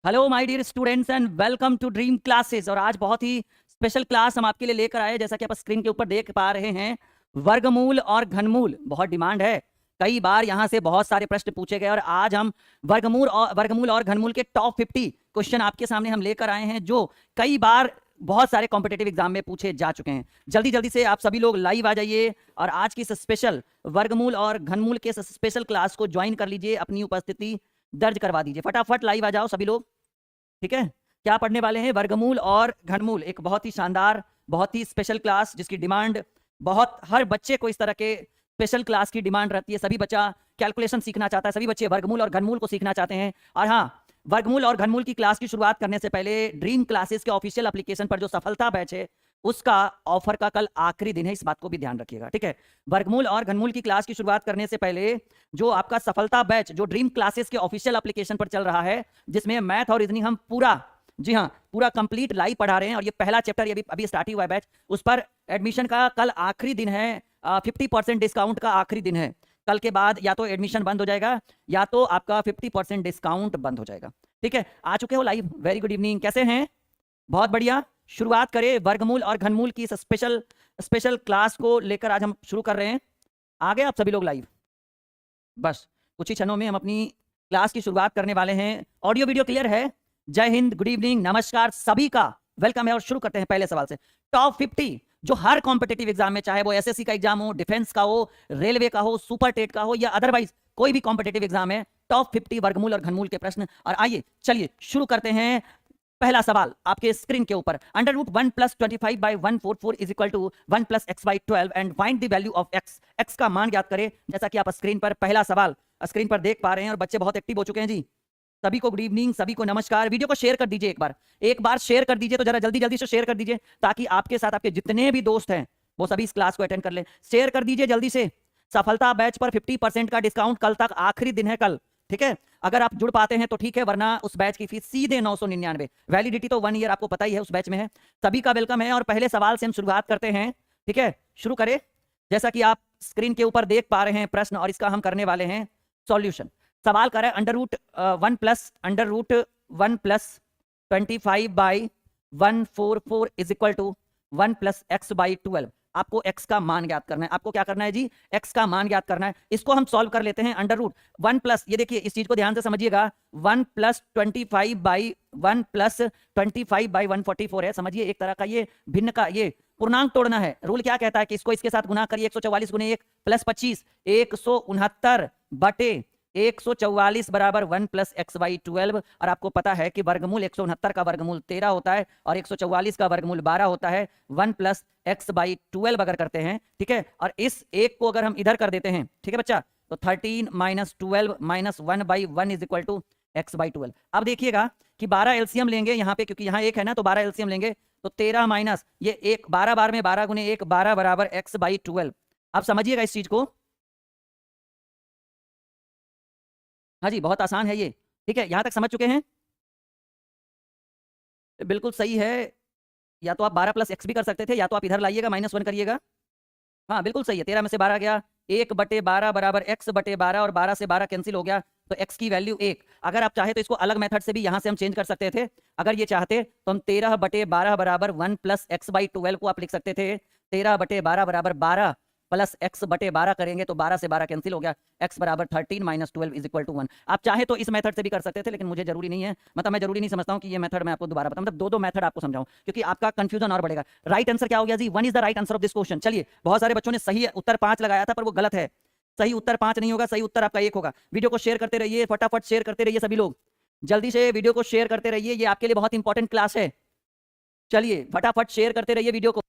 Hello my dear students and welcome to Dream Classes. और आज बहुत ही स्पेशल क्लास हम आपके लिए लेकर आए, जैसा कि आप स्क्रीन के ऊपर देख पा रहे हैं। वर्गमूल और घनमूल बहुत डिमांड है, कई बार यहाँ से बहुत सारे प्रश्न पूछे गए और आज हम वर्गमूल और घनमूल के टॉप 50 क्वेश्चन आपके सामने हम लेकर आए हैं, जो कई बार बहुत सारे कॉम्पिटेटिव एग्जाम में पूछे जा चुके हैं। जल्दी जल्दी से आप सभी लोग लाइव आ जाइए और आज की इस स्पेशल वर्गमूल और घनमूल के स्पेशल क्लास को ज्वाइन कर लीजिए, अपनी उपस्थिति दर्ज करवा दीजिए। फटाफट लाइव आ जाओ सभी लोग। ठीक है, क्या पढ़ने वाले हैं? वर्गमूल और घनमूल, एक बहुत ही शानदार, बहुत ही स्पेशल क्लास जिसकी डिमांड बहुत, हर बच्चे को इस तरह के स्पेशल क्लास की डिमांड रहती है। सभी बच्चा कैलकुलेशन सीखना चाहता है, सभी बच्चे वर्गमूल और घनमूल को सीखना चाहते हैं। और हाँ, वर्गमूल और घनमूल की क्लास की शुरुआत करने से पहले ड्रीम क्लासेस के ऑफिशियल एप्लीकेशन पर जो सफलता बैच है उसका ऑफर का कल आखिरी दिन है, इस बात को भी ध्यान रखिएगा। ठीक है, वर्गमूल और घनमूल की क्लास की शुरुआत करने से पहले जो आपका सफलता बैच जो ड्रीम क्लासेस के ऑफिशियल एप्लीकेशन पर चल रहा है, जिसमें मैथ और रीजनिंग हम पूरा, जी हाँ, पूरा कंप्लीट लाइव पढ़ा रहे हैं और ये पहला चैप्टर ये अभी स्टार्ट हुआ है बैच, उस पर एडमिशन का कल आखिरी दिन है। 50% डिस्काउंट का आखिरी दिन है। कल के बाद या तो एडमिशन बंद हो जाएगा या तो आपका 50% डिस्काउंट बंद हो जाएगा। ठीक है, आ चुके हो लाइव? वेरी गुड इवनिंग, कैसे हैं? बहुत बढ़िया। शुरुआत करें वर्गमूल और घनमूल की इस स्पेशल क्लास को लेकर आज हम शुरू कर रहे हैं। आ गए आप सभी लोग लाइव? बस कुछ ही क्षणों में हम अपनी क्लास की शुरुआत करने वाले हैं। ऑडियो वीडियो क्लियर है? जय हिंद, गुड इवनिंग, नमस्कार, सभी का वेलकम है। और शुरू करते हैं पहले सवाल से। टॉप 50 जो हर कॉम्पिटेटिव एग्जाम में, चाहे वो एसएससी का एग्जाम हो, डिफेंस का हो, रेलवे का हो, सुपर टेट का हो या अदरवाइज कोई भी कॉम्पिटेटिव एग्जाम है, टॉप 50 वर्गमूल और घनमूल के प्रश्न। और आइए चलिए शुरू करते हैं। पहला सवाल आपके स्क्रीन के ऊपर, under root 1 + 25 / 144 is equal to 1 + x / 12 and find the value of x। x का मान ज्ञात करें। जैसा कि आप स्क्रीन पर पहला सवाल स्क्रीन पर देख पा रहे हैं और बच्चे बहुत एक्टिव हो चुके हैं जी। सभी को गुड इवनिंग, सभी को नमस्कार। वीडियो को शेयर कर दीजिए, एक बार शेयर कर दीजिए, तो जरा जल्दी जल्दी से शेयर कर दीजिए ताकि आपके साथ आपके जितने भी दोस्त हैं वो सभी इस क्लास को अटेंड कर ले। शेयर कर दीजिए जल्दी से। सफलता बैच पर 50% का डिस्काउंट कल तक, आखिरी दिन है कल। ठीक है, अगर आप जुड़ पाते हैं तो ठीक है, वरना उस बैच की फीस सीधे 999। वैलिडिटी तो 1 ईयर आपको पता ही है उस बैच में है। सभी का वेलकम है और पहले सवाल से हम शुरुआत करते हैं। ठीक है, शुरू करें। जैसा कि आप स्क्रीन के ऊपर देख पा रहे हैं प्रश्न, और इसका हम करने वाले हैं सॉल्यूशन। सवाल कर रहा है under root 1 + 25 / 144 is equal to 1 + x / 12। आपको x का मान ज्ञात करना है। आपको क्या करना है जी? x का मान ज्ञात करना है। इसको हम सॉल्व कर लेते हैं। अंडर रूट 1 प्लस, ये देखिए इस चीज को ध्यान से समझिएगा, 1 + 25 / 1 + 25 / 144 है। समझिए, एक तरह का ये भिन्न का ये पूर्णांक तोड़ना है। रूल क्या कहता है कि इसको इसके साथ गुना करिए। 144 × 1 + 25, 169 बटे 144 बराबर 1 + x / 12। और आपको पता है कि वर्गमूल 169 का वर्गमूल 13 होता है और 144 का वर्गमूल 12 होता है। 1 + x / 12 अगर करते हैं, ठीक है, और इस एक को अगर हम इधर कर देते हैं, ठीक है बच्चा, तो 13 - 12 - 1/1 इज इक्वल टू x / 12। अब देखिएगा कि 12 एलसीएम लेंगे यहाँ पे, क्योंकि यहाँ एक है ना, तो 12 एलसीएम लेंगे तो 13 माइनस ये एक, 12 बार में 12 × 1 12 बराबर x / 12। अब समझिएगा इस चीज को। हाँ जी, बहुत आसान है ये। ठीक है, यहां तक समझ चुके हैं? बिल्कुल सही है। या तो आप 12 + x भी कर सकते थे, या तो आप इधर लाइएगा, -1 करिएगा। हाँ बिल्कुल सही है। 13 में से 12 गया, 1/12 बराबर x/12 और 12 से 12 कैंसिल हो गया, तो x की वैल्यू 1। अगर आप चाहे तो इसको अलग मेथड से भी यहाँ से हम चेंज कर सकते थे। अगर ये चाहते तो हम 13/12 बराबर 1 + x / 12 को आप लिख सकते थे। 13/12 बराबर 12 + x/12 करेंगे तो 12 से 12 कैंसिल हो गया, x बराबर 13 - 12 इज इक्वल टू 1। आप चाहे तो इस मेथड से भी कर सकते थे, लेकिन मुझे जरूरी नहीं है, मतलब मैं जरूरी नहीं समझता हूँ कि ये मेथड मैं आपको दोबारा बताऊँ, मतलब दो मेथड आपको समझाऊं, क्योंकि आपका कंफ्यूजन और बढ़ेगा। राइट आंसर क्या हो गया जी? 1 is the right answer of this question. चलिए, बहुत सारे बच्चों ने सही उत्तर 5 लगाया था, पर वो गलत है। सही उत्तर 5 नहीं होगा, सही उत्तर आपका 1 होगा। वीडियो को शेयर करते रहिए, फटाफट शेयर करते रहिए सभी लोग, जल्दी से वीडियो को शेयर करते रहिए, ये आपके लिए बहुत इंपॉर्टेंट क्लास है। चलिए फटाफट शेयर करते रहिए वीडियो को।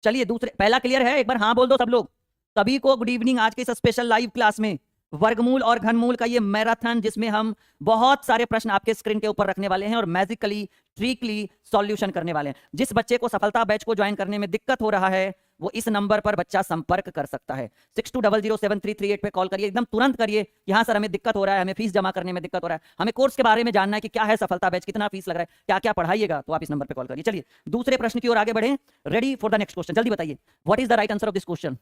चलिए दूसरे, पहला क्लियर है? एक बार हाँ बोल दो सब लोग। सभी को गुड इवनिंग। आज के इस स्पेशल लाइव क्लास में वर्गमूल और घनमूल का ये मैराथन, जिसमें हम बहुत सारे प्रश्न आपके स्क्रीन के ऊपर रखने वाले हैं और मैजिकली ट्रिकली सॉल्यूशन करने वाले हैं। जिस बच्चे को सफलता बैच को ज्वाइन करने में दिक्कत हो रहा है, वो इस नंबर पर बच्चा संपर्क कर सकता है। 62007338 पे कॉल करिए, एकदम तुरंत करिए। यहाँ सर हमें दिक्कत हो रहा है, हमें फीस जमा करने में दिक्कत हो रहा है, हमें कोर्स के बारे में जानना है कि क्या है सफलता बैच, कितना फीस लग रहा है, क्या क्या पढ़ाइएगा, तो आप इस नंबर पर कॉल करिए। चलिए दूसरे प्रश्न की ओर आगे बढ़े। Ready for the next question? जल्दी बताइए, what is the right answer of this question?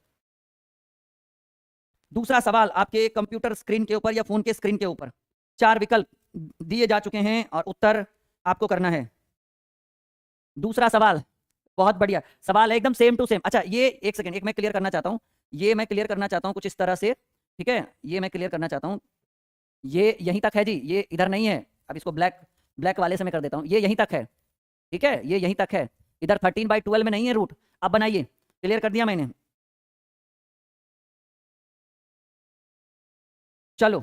दूसरा सवाल आपके कंप्यूटर स्क्रीन के ऊपर या फोन के स्क्रीन के ऊपर 4 विकल्प दिए जा चुके हैं और उत्तर आपको करना है। दूसरा सवाल बहुत बढ़िया सवाल है, एकदम सेम टू सेम। अच्छा ये एक सेकंड, एक मैं क्लियर करना चाहता हूं, ये मैं क्लियर करना चाहता हूं कुछ इस तरह से, ठीक है, ये मैं क्लियर करना चाहता हूं। ये यहीं तक है जी, ये इधर नहीं है। अब इसको ब्लैक वाले से मैं कर देता हूं, ये यहीं तक है, ठीक है, ये यहीं तक है, इधर 13/12 में नहीं है रूट। अब बनाइए, क्लियर कर दिया मैंने। चलो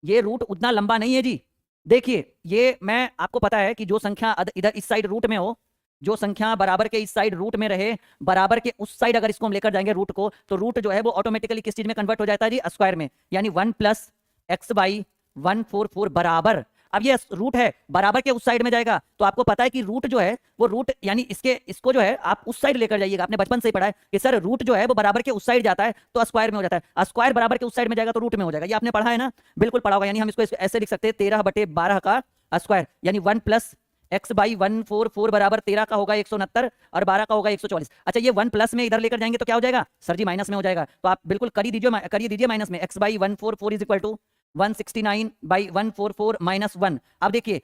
ये रूट उतना लंबा नहीं है जी। देखिए ये मैं आपको पता है कि जो संख्या इधर इस साइड रूट में हो, जो संख्या बराबर के इस साइड रूट में रहे, बराबर के उस साइड अगर इसको हम लेकर जाएंगे रूट को, तो रूट जो है वो ऑटोमेटिकली किस चीज में कन्वर्ट हो जाता है जी, स्क्वायर में। यानी 1 + x/144 बराबर। अब ये रूट है बराबर के उस साइड में जाएगा, तो आपको पता है कि रूट जो है वो रूट यानी इसको जो है आप उस साइड लेकर जाइएगा। आपने बचपन से ही पढ़ा है कि सर रूट जो है वो बराबर के उस साइड जाता है तो स्क्वायर में हो जाता है, स्क्वायर बराबर के उस साइड में जाएगा तो रूट में हो जाएगा। ये आपने पढ़ा है ना, बिल्कुल पढ़ा होगा। यानी हम इसको ऐसे लिख सकते हैं 13/12 का स्क्वायर, यानी 1 + x/144 बराबर 13 का होगा 169 और 12 का होगा 144। अच्छा ये 1 प्लस में इधर लेकर जाएंगे तो क्या हो जाएगा सर जी, माइनस में हो जाएगा। तो आप बिल्कुल करिए दीजिए माइनस में। x/144 = 169/144 - 1। अब देखिए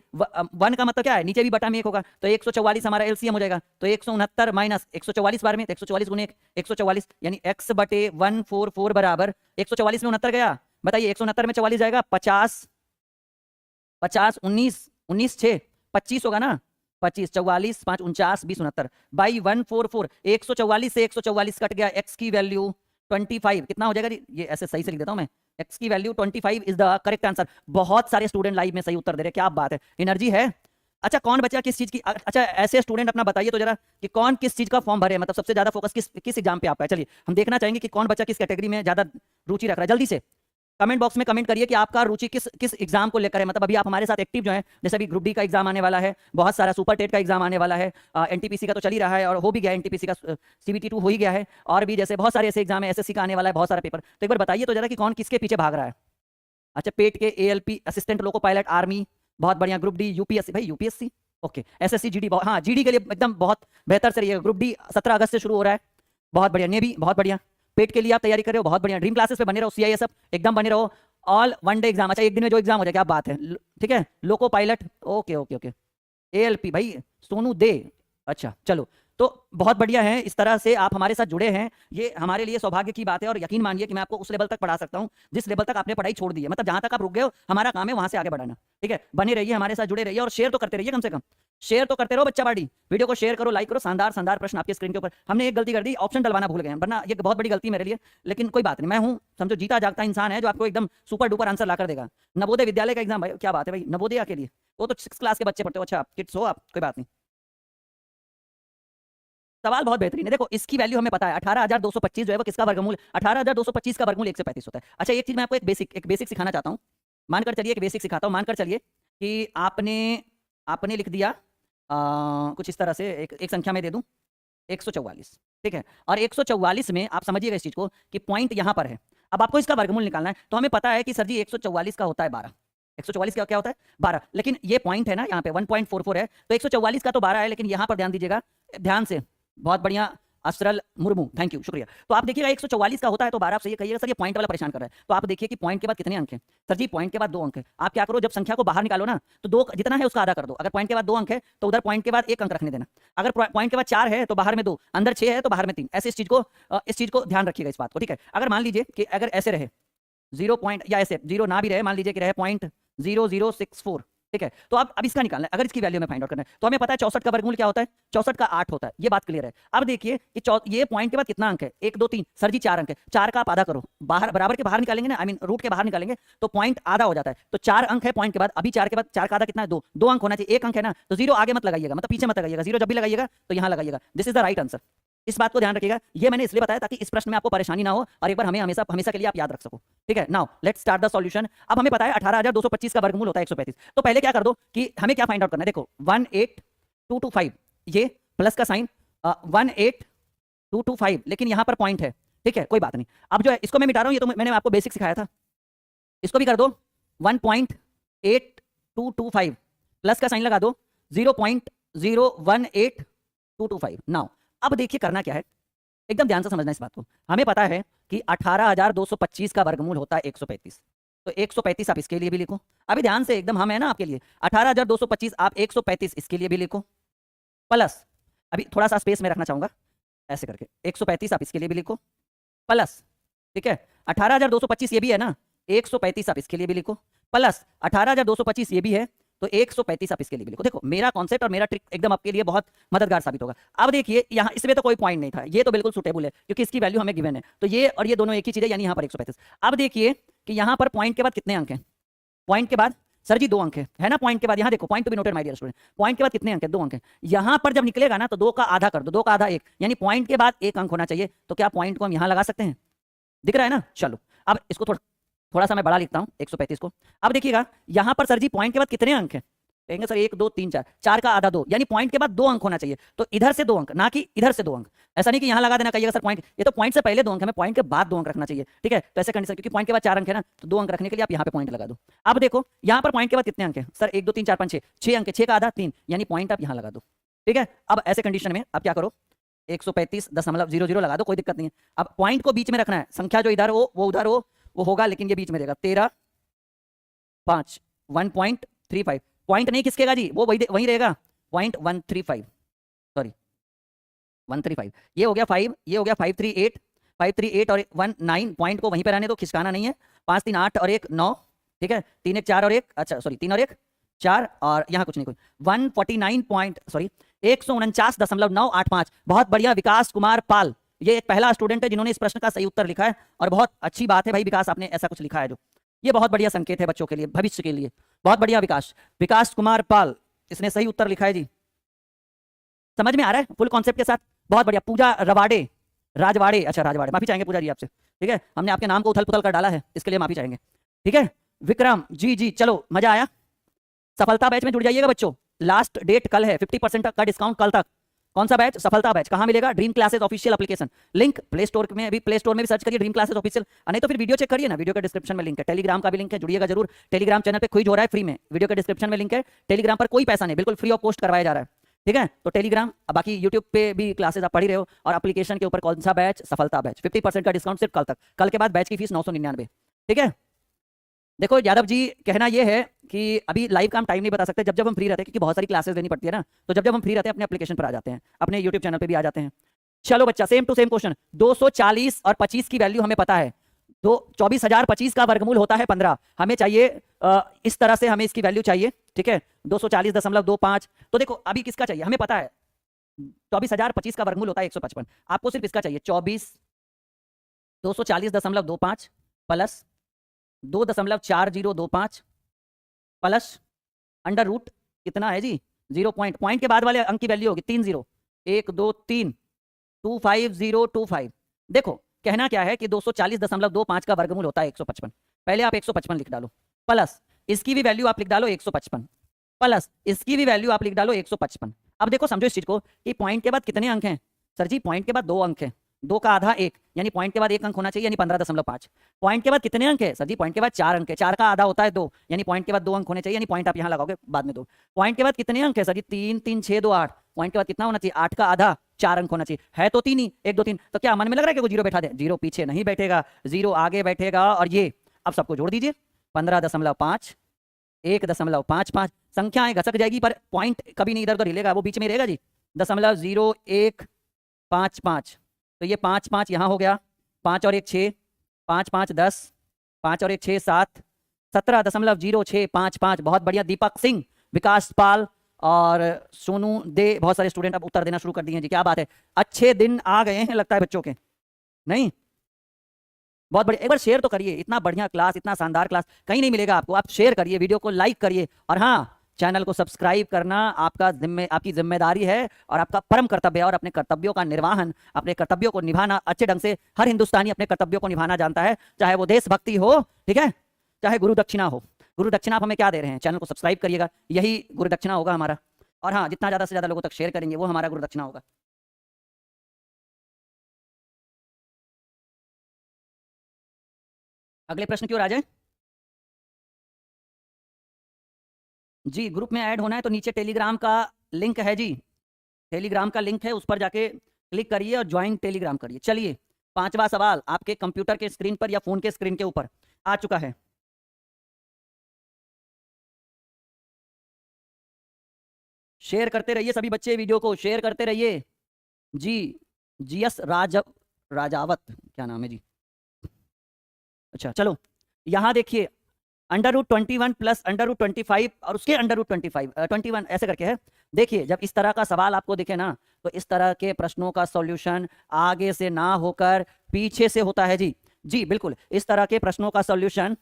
1 का मतलब क्या है, नीचे भी बटा में 1 होगा, तो 144 हमारा एलसीएम हो जाएगा। तो 169 माइनस 144 बार में, तो 144 गुने 144, यानी x/144 बराबर 144 में 69 गया। बताइए 169 में 44 जाएगा, 50 50 19 19 6 25 होगा ना, 25 44 5 49 20 69 बाई 144। 144 से 144 कट गया, x की वैल्यू 25 कितना हो जाएगा जी, ये ऐसे सही से लिख देता हूं मैं, x की value 25 is the correct answer. बहुत सारे स्टूडेंट लाइव में सही उत्तर दे रहे हैं, क्या बात है, एनर्जी है। अच्छा कौन बचा किस चीज की, अच्छा ऐसे स्टूडेंट अपना बताइए तो जरा कि कौन किस चीज का फॉर्म भरे, मतलब सबसे ज्यादा फोकस किस एग्जाम पे आपका है। चलिए हम देखना चाहेंगे कि कौन बच्चा किस कैटेगरी में ज्यादा रुचि रख रहा है। जल्दी से कमेंट बॉक्स में कमेंट करिए कि आपका रुचि किस एग्जाम को लेकर है। मतलब अभी आप हमारे साथ एक्टिव जो है, जैसे अभी ग्रुप डी का एग्जाम आने वाला है, बहुत सारा सुपर टेट का एग्जाम आने वाला है, एनटीपीसी का तो चल ही रहा है और हो भी गया, एनटीपीसी का CBT 2 हो ही गया है, और भी जैसे बहुत सारे ऐसे एग्जाम है, एसएससी का आने वाला है, बहुत सारा पेपर। तो एक बार बताइए तो जरा कि कौन किसके पीछे भाग रहा है। अच्छा पेट के ALP assistant loco pilot army, बहुत बढ़िया। ग्रुप डी यूपीएससी, भाई यूपीएससी ओके, SSC GD, हाँ GD के लिए एकदम बहुत बेहतर से रहिएगा। ग्रुप डी 17 अगस्त से शुरू हो रहा है, बहुत बढ़िया। नेवी बहुत बढ़िया, पेट के लिए आप तैयारी कर रहे हो, बहुत बढ़िया। ड्रीम क्लासेस पे बने रहो, CIS सब एकदम बने रहो। ऑल 1 डे एग्जाम, अच्छा एक दिन में जो एग्जाम हो जाए, क्या बात है, ठीक है। Loco pilot okay okay okay, ALP भाई सोनू दे, अच्छा चलो तो बहुत बढ़िया है। इस तरह से आप हमारे साथ जुड़े हैं, ये हमारे लिए सौभाग्य की बात है। और यकीन मानिए कि मैं आपको उस लेवल तक पढ़ा सकता हूं जिस लेवल तक आपने पढ़ाई छोड़ दी है, मतलब जहां तक आप रुक गए हो, हमारा काम है वहां से आगे बढ़ाना, ठीक है। बने रहिए हमारे साथ, जुड़े रहिए और शेयर तो करते रहिए, कम से कम शेयर तो करते रहो बच्चा बाड़ी। वीडियो को शेयर करो, लाइक करो। शानदार शानदार प्रश्न आपके स्क्रीन के ऊपर। हमने एक गलती कर दी, ऑप्शन डलवाना भूल गए हैं, वरना ये बहुत बड़ी गलती मेरे लिए, लेकिन कोई बात नहीं। मैं हूं समझो जीता जागता इंसान है जो आपको एकदम सुपर डुपर आंसर ला कर देगा। नवोदय विद्यालय का एग्जाम भाई, क्या बात है भाई, नवोदय के लिए वो तो 6 क्लास के बच्चे पढ़ते हो। अच्छा किड्स हो आप, कोई बात नहीं। सवाल बहुत बेहतरीन है, देखो इसकी वैल्यू हमें पता है 18,225 जो है वो किसका वर्गमूल, 18,225 का वर्गमूल 1 से 35 होता है। अच्छा एक चीज मैं आपको एक बेसिक सिखाना चाहता हूँ। मानकर चलिए, एक बेसिक सिखाता हूँ। मानकर चलिए कि आपने लिख दिया कुछ इस तरह से, एक संख्या में दे दूं 144, ठीक है। और 144 में आप समझिएगा इस चीज को कि पॉइंट यहां पर है। अब आपको इसका वर्गमूल निकालना है, तो हमें पता है कि सर जी 144 का होता है 12। 144 का क्या होता है 12, लेकिन ये पॉइंट है ना यहाँ पे 1.44 है, तो 144 का तो 12 है, लेकिन यहाँ पर ध्यान दीजिएगा, ध्यान से, बहुत बढ़िया असरल मुर्मू, थैंक यू, शुक्रिया। तो आप देखिएगा 144 का होता है तो 12, आप सही कहिएगा सर ये पॉइंट वाला परेशान कर रहा है। तो आप देखिए कि पॉइंट के बाद कितने अंक हैं, सर जी पॉइंट के बाद 2 अंक है। आप क्या करो, जब संख्या को बाहर निकालो ना, तो 2 जितना है उसका आधा कर दो। अगर पॉइंट के बाद 2 अंक है तो उधर पॉइंट के बाद 1 अंक रखने देना। अगर पॉइंट के बाद 4 है तो बाहर में 2, अंदर 6 है तो बाहर में 3। ऐसे इस चीज को ध्यान रखिएगा, इस बात को, ठीक है। अगर मान लीजिए कि अगर ऐसे रहे 0 पॉइंट, या ऐसे 0 ना भी रहे, मान लीजिए कि रहे 0.0064, ठीक है। तो अब इसका निकालना है, अगर इसकी वैल्यू में फाइंड आउट करना है, तो हमें पता है 64 का वर्गमूल क्या होता है, 64 का 8 होता है, ये बात क्लियर है। अब देखिए कि ये पॉइंट के बाद कितना अंक है, 1 2 3, सर जी 4 अंक है। 4 का आप आधा करो, बाहर बराबर के बाहर निकालेंगे ना, आई मीन रूट के बाहर निकालेंगे तो पॉइंट आधा हो जाता है। तो 4 अंक है पॉइंट के बाद, अभी 4 के बाद 4 का आधा कितना है, 2 अंक होना चाहिए, 1 अंक है ना, तो 0 आगे मत लगाइएगा, मतलब पीछे मत लगाइएगा। 0 जब भी लगाइएगा तो यहाँ लगाइएगा। This is the right answer, इस बात को ध्यान रखिएगा। ये मैंने इसलिए बताया ताकि इस प्रश्न में आपको परेशानी ना हो और एक बार हमें हमेशा हमेशा के लिए आप याद रख सको, ठीक है। Now let's start the solution. अब हमें पता है 18,225 का वर्गमूल होता है 135। तो पहले क्या कर दो कि हमें क्या फाइंड आउट करना है, देखो 18225, ये प्लस का साइन 18225, लेकिन यहां पर पॉइंट है, ठीक है, कोई बात नहीं। अब जो है इसको मैं मिटा रहा हूं, ये तो मैंने आपको बेसिक सिखाया था, इसको भी कर दो 1.8225, प्लस का साइन लगा दो 0.018225। नाउ अब देखिए करना क्या है, एकदम ध्यान से समझना इस बात को। हमें पता है कि 18,225 का वर्गमूल होता है 135, तो 135 आप इसके लिए भी लिखो। अभी ध्यान से एकदम हम है ना आपके लिए, 18,225 आप 135 इसके लिए भी लिखो, प्लस अभी थोड़ा सा स्पेस में रखना चाहूंगा ऐसे करके, 135 आप इसके लिए भी लिखो प्लस, ठीक है। 18,225 ये भी है ना, 135 आप इसके लिए भी लिखो प्लस 18,225 ये भी है, तो 135 आप इसके लिए भी लिखो। देखो मेरा कॉन्सेप्ट और मेरा ट्रिक एकदम आपके लिए बहुत मददगार साबित होगा। अब देखिए यहाँ इसमें तो कोई पॉइंट नहीं था, ये तो बिल्कुल सुटेबल है क्योंकि इसकी वैल्यू हमें गिवन है, तो ये और ये दोनों एक ही चीज है, यानी यहाँ पर 135। अब देखिए कि यहाँ पर पॉइंट के बाद कितने अंक हैं, पॉइंट के बाद सर जी 2 अंक है ना, पॉइंट के बाद यहाँ देखो, point to be noted my dear student, point के बाद कितने अंक है, 2 अंक है। यहाँ पर जब निकलेगा ना तो 2 का आधा कर दो, 2 का आधा 1, यानी पॉइंट के बाद 1 अंक होना चाहिए। तो क्या पॉइंट को हम यहाँ लगा सकते हैं, दिख रहा है ना। चलो अब इसको थोड़ा सा मैं बड़ा लिखता हूँ 135 को। अब देखिएगा यहाँ पर सर जी पॉइंट के बाद कितने अंक हैं, कहेंगे सर 1 2 3 4, 4 का आधा 2, यानी पॉइंट के बाद 2 अंक होना चाहिए। तो इधर से 2 अंक, ना कि इधर से 2 अंक। ऐसा नहीं कि यहाँ लगा देना, कहिएगा सर पॉइंट, ये तो पॉइंट से पहले 2 अंक है, हमें पॉइंट के बाद 2 अंक रखना चाहिए, ठीक है। तो ऐसे कंडीशन, क्योंकि पॉइंट के बाद 4 अंक है ना, तो 2 अंक रखने के लिए आप यहाँ पे पॉइंट लगा दो। अब देखो यहाँ पर पॉइंट के बाद कितने अंक है सर, 1 2 3 4 5 6, 6 अंक, 6 का आधा 3, यानी पॉइंट आप यहाँ लगा दो, ठीक है। अब ऐसे कंडीशन में आप क्या करो, 135.00 लगा दो, कोई दिक्कत नहीं है। अब पॉइंट को बीच में रखना है, संख्या जो इधर हो वो उधर हो, वो होगा, लेकिन ये बीच में रहेगा 13 5 1.35, पॉइंट नहीं खिसकेगा जी, वो वही रहेगा 0.135, सॉरी 135, ये हो गया 5, ये हो गया 538, 538 और 19, पॉइंट को वहीं पे रहने दो, खिसकाना नहीं है। 5 3 8 और 1 9, ठीक है, 3 1 4 और 1, अच्छा सॉरी 3 और 1 4, और यहाँ कुछ नहीं, कोई 149 पॉइंट, सॉरी 149.985। बहुत बढ़िया विकास कुमार पाल, ये एक पहला स्टूडेंट है जिन्होंने इस प्रश्न का सही उत्तर लिखा है, और बहुत अच्छी बात है भाई विकास, आपने ऐसा कुछ लिखा है जो, ये बहुत बढ़िया संकेत है बच्चों के लिए, भविष्य के लिए। बहुत बढ़िया विकास कुमार पाल, इसने सही उत्तर लिखा है जी। समझ में आ रहा है फुल कॉन्सेप्ट के साथ, बहुत बढ़िया। पूजा राजवाड़े, अच्छा राजवाड़े, माफी चाहेंगे पूजा जी आपसे, ठीक है, हमने आपके नाम को उथल पुथल कर डाला है, इसके लिए माफी चाहेंगे, ठीक है। विक्रम जी चलो मजा आया। सफलता बैच में जुड़ जाइएगा बच्चों, लास्ट डेट कल है, 50% का डिस्काउंट कल तक। कौन सा बैच, सफलता बैच, कहां मिलेगा, dream classes official application, link play store में, अभी प्ले स्टोर में भी सर्च करिए ड्रीम क्लासेस ऑफिशियल, नहीं तो फिर वीडियो चेक करिए ना, वीडियो के डिस्क्रिप्शन में लिंक है, टेलीग्राम का भी लिंक है, जुड़िएगा जरूर। टेलीग्राम चैनल पे क्विज हो रहा है फ्री में, वीडियो के डिस्क्रिप्शन में लिंक है। टेलीग्राम पर कोई पैसा नहीं, बिल्कुल फ्री ऑफ कॉस्ट करवाया जा रहा है, ठीक है। तो टेलीग्राम, बाकी यूट्यूब पे भी क्लासेस आप पढ़ ही रहे हो, और एप्लीकेशन के ऊपर कौन सा बैच, सफलता बैच, 50% का डिस्काउंट सिर्फ कल तक, कल के बाद बैच की फीस 999, ठीक है। देखो यादव जी, कहना ये है कि अभी लाइव का हम टाइम नहीं बता सकते, जब हम फ्री रहते हैं, क्योंकि बहुत सारी क्लासेस देनी पड़ती है ना, तो जब हम फ्री रहते हैं अपने एप्लीकेशन पर आ जाते हैं, अपने यूट्यूब चैनल पे भी आ जाते हैं। चलो बच्चा, सेम टू सेम क्वेश्चन, 240 और 25 की वैल्यू हमें पता है, 24,025 का वर्गमूल होता है 15, हमें चाहिए इस तरह से हमें इसकी वैल्यू चाहिए, ठीक है, 240.25। तो देखो अभी किसका चाहिए, हमें पता है 24,025 का वर्गमूल होता है 155, आपको सिर्फ इसका चाहिए 240.25 प्लस 2.4025 प्लस अंडर रूट कितना है जी, 0 पॉइंट के बाद वाले अंक की वैल्यू होगी 3 0, 1 2 3, 25025। देखो कहना क्या है कि 240.25 का वर्गमूल होता है 155, पहले आप 155 लिख डालो, प्लस इसकी भी वैल्यू आप लिख डालो 155, प्लस इसकी भी वैल्यू आप लिख डालो 155। अब देखो समझो इस चीज को कि पॉइंट के बाद कितने अंक हैं सर जी, पॉइंट के बाद 2 अंक हैं, 2 का आधा 1, यानी पॉइंट के बाद 1 अंक होना चाहिए, यानी 15.5। पॉइंट के बाद कितने अंक है सर जी, पॉइंट के बाद 4 अंक है, 4 का आधा होता है 2, यानी पॉइंट के बाद 2 अंक होने चाहिए, यानी पॉइंट आप यहाँ लगाओगे बाद में 2। पॉइंट के बाद कितने अंक है सर जी, 3 3 6 2 8, पॉइंट के बाद कितना होना चाहिए, 8 का आधा, 4 अंक होना चाहिए, है तो 3 ही, 1 2 3। तो क्या मन में लग रहा है कि वो 0 बैठा दे, 0 पीछे नहीं बैठेगा, 0 आगे बैठेगा, और ये अब सबको जोड़ दीजिए, 15.5 1.55, संख्याएं घसक जाएगी पर पॉइंट कभी नहीं इधर उधर हिलेगा, वो बीच में रहेगा जी, 0.0155। तो ये 5 5 यहाँ हो गया, 5 और 1 6, 5 5 10, 5 और 1 6 7, 17.0655। बहुत बढ़िया, दीपक सिंह, विकास पाल और सोनू दे, बहुत सारे स्टूडेंट अब उत्तर देना शुरू कर दिए हैं जी, क्या बात है, अच्छे दिन आ गए हैं लगता है बच्चों के, नहीं बहुत बढ़िया। एक बार शेयर तो करिए, इतना बढ़िया क्लास, इतना शानदार क्लास कहीं नहीं मिलेगा आपको, आप शेयर करिए, वीडियो को लाइक करिए, और हाँ चैनल को सब्सक्राइब करना आपकी जिम्मेदारी है और आपका परम कर्तव्य है, और अपने कर्तव्यों का निर्वहन, अपने कर्तव्यों को निभाना अच्छे ढंग से, हर हिंदुस्तानी अपने कर्तव्यों को निभाना जानता है, चाहे वो देशभक्ति हो, ठीक है, चाहे गुरु दक्षिणा हो। गुरु दक्षिणा आप हमें क्या दे रहे हैं, चैनल को सब्सक्राइब करिएगा, यही गुरु दक्षिणा होगा हमारा, और हाँ जितना ज्यादा से ज्यादा लोगों तक शेयर करेंगे वो हमारा गुरु दक्षिणा होगा। अगले प्रश्न की ओर आ जाए जी। ग्रुप में ऐड होना है तो नीचे टेलीग्राम का लिंक है जी, टेलीग्राम का लिंक है, उस पर जाके क्लिक करिए और ज्वाइन टेलीग्राम करिए। चलिए, पांचवा सवाल आपके कंप्यूटर के स्क्रीन पर या फोन के स्क्रीन के ऊपर आ चुका है। शेयर करते रहिए सभी बच्चे, वीडियो को शेयर करते रहिए। जी, जीएस राजावत, क्या नाम है जी? अच्छा चलो, यहां देखिए, √21 प्लस √25 और उसके √25 21 ऐसे करके है। देखिए, जब इस तरह का सवाल आपको दिखे ना, तो इस तरह के प्रश्नों का सॉल्यूशन आगे से ना होकर पीछे से होता है जी। जी बिल्कुल, इस तरह के प्रश्नों का सॉल्यूशन,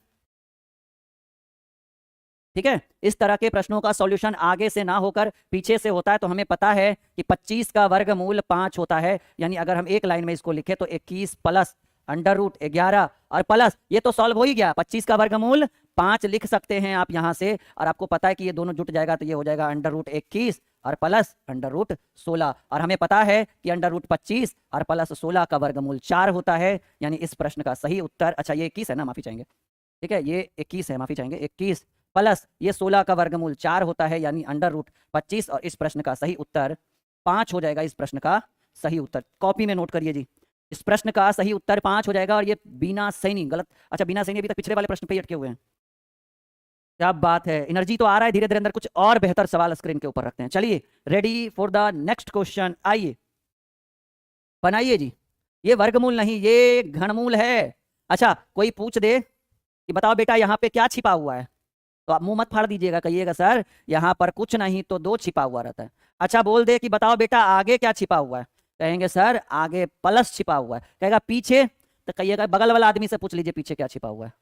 ठीक है, इस तरह के प्रश्नों का सॉल्यूशन आगे से ना होकर पीछे से होता है। तो हमें पता है कि 25 का वर्गमूल 5 होता है, यानी अगर हम एक लाइन में इसको लिखे तो 21 प्लस √11 और प्लस, ये तो सॉल्व हो ही गया। 25 का वर्गमूल 5 लिख सकते हैं आप यहां से, और आपको पता है कि ये दोनों जुट जाएगा तो ये हो जाएगा √21 और प्लस √16। और हमें पता है कि √25 और प्लस 16 का वर्गमूल 4 होता है, यानी इस प्रश्न का सही उत्तर, अच्छा ये 21 है ना, माफी चाहेंगे, ठीक है, ये 21 है, माफी चाहेंगे, 21 प्लस ये 16 का वर्गमूल 4 होता है, यानी √25, और इस प्रश्न का सही उत्तर 5 हो जाएगा। इस प्रश्न का सही उत्तर कॉपी में नोट करिए जी, इस प्रश्न का सही उत्तर 5 हो जाएगा। और ये बीना सैनी गलत, अच्छा बीना सैनी अभी तक पिछले वाले प्रश्न पे ही अटके हुए हैं। क्या बात है, एनर्जी तो आ रहा है धीरे धीरे अंदर, कुछ और बेहतर सवाल स्क्रीन के ऊपर रखते हैं। चलिए, ready for the next question, आइए बनाइए जी। ये वर्गमूल नहीं, ये घनमूल है। अच्छा, कोई पूछ दे कि बताओ बेटा यहाँ पे क्या छिपा हुआ है, तो आप मुंह मत फाड़ दीजिएगा, कहिएगा सर यहाँ पर कुछ नहीं तो 2 छिपा हुआ रहता है। अच्छा, बोल दे कि बताओ बेटा आगे क्या छिपा हुआ है, कहेंगे सर आगे प्लस छिपा हुआ है। कहेगा पीछे, तो कहिएगा बगल वाला आदमी से पूछ लीजिए पीछे क्या छिपा हुआ है।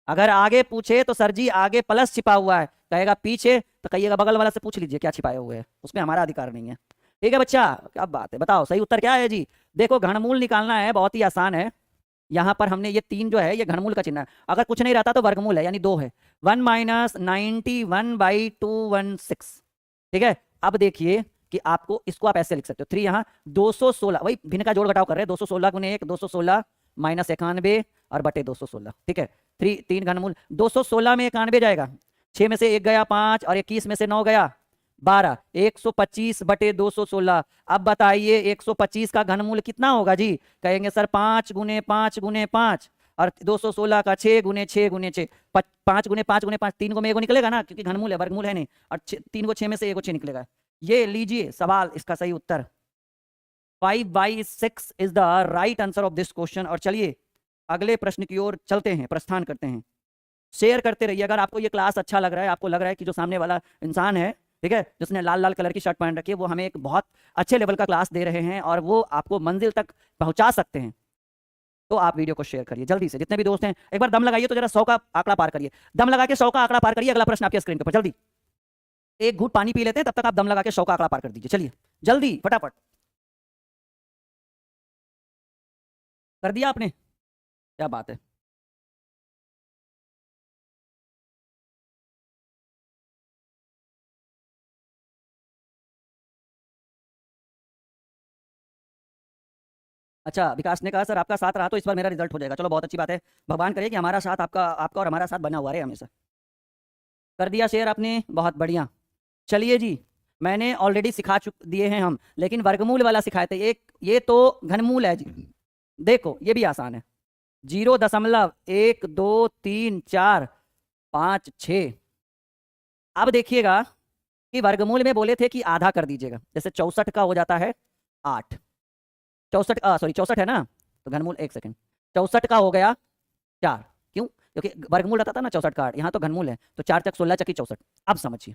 अगर आगे पूछे तो सर जी आगे प्लस छिपा हुआ है, कहेगा पीछे, तो कहिएगा बगल वाला से पूछ लीजिए क्या छिपाए हुए हैं, उसमें हमारा अधिकार नहीं है। ठीक है बच्चा, क्या बात है, बताओ सही उत्तर क्या है जी। देखो, घनमूल निकालना है, बहुत ही आसान है। यहाँ पर हमने ये 3 जो है ये घनमूल का चिन्ह है, अगर कुछ नहीं रहता तो वर्गमूल है, यानी 2 है। 1 - 91/216, ठीक है। अब देखिए कि आपको इसको आप ऐसे लिख सकते हो, 3 यहाँ 216, वही भिन्न का जोड़ घटाव कर रहे हैं, 216 × 1 216 - 91 और बटे 216, ठीक है। 3 घनमूल, 216 में 91 जाएगा, 6 में से 1 गया 5 और 21 में से 9 गया 12, 125 बटे 216। अब बताइए 125 का घनमूल कितना होगा जी, कहेंगे सर 5 × 5 × 5, और 216 का 6 × 6 × 6, 5 × 5 × 5, 3 को में एगो निकलेगा ना, क्योंकि घनमूल है, वर्गमूल है नहीं, और 3 को 6 में से एगो 6 निकलेगा। ये लीजिए सवाल, इसका सही उत्तर 5/6 is the right answer of this question. और चलिए अगले प्रश्न की ओर चलते हैं, प्रस्थान करते हैं। शेयर करते रहिए, अगर आपको ये क्लास अच्छा लग रहा है, आपको लग रहा है कि जो सामने वाला इंसान है, ठीक है, जिसने लाल लाल कलर की शर्ट पहन रखी है, वो हमें एक बहुत अच्छे लेवल का क्लास दे रहे हैं और वो आपको मंजिल तक पहुंचा सकते हैं, तो आप वीडियो को शेयर करिए जल्दी से। जितने भी दोस्त हैं एक बार दम लगाइए तो जरा 100 का आंकड़ा पार करिए, दम लगा के 100 का आंकड़ा पार करिए। अगला प्रश्न आपके स्क्रीन के ऊपर, जल्दी एक घूंट पानी पी लेते हैं, तब तक आप दम लगा के 100 का आंकड़ा पार कर दीजिए। चलिए जल्दी फटाफट, कर दिया आपने, क्या बात है। अच्छा, विकास ने कहा सर आपका साथ रहा तो इस बार मेरा रिजल्ट हो जाएगा, चलो बहुत अच्छी बात है, भगवान करे कि हमारा साथ आपका आपका और हमारा साथ बना हुआ रहे हमेशा। कर दिया शेयर आपने, बहुत बढ़िया। चलिए जी, मैंने ऑलरेडी सिखा चुक दिए हैं हम, लेकिन वर्गमूल वाला सिखाए थे एक, ये तो घनमूल है जी। देखो ये भी आसान है, 0.1 2 3 4 5 6। अब देखिएगा कि वर्गमूल में बोले थे कि आधा कर दीजिएगा, जैसे 64 का हो जाता है 8, 64 सॉरी 64 है ना, तो घनमूल, एक सेकंड, 64 का हो गया 4, क्यों, क्योंकि वर्गमूल रहता था ना 64 का 8, यहाँ तो घनमूल है, तो 4 × 16 = 64। अब समझिए,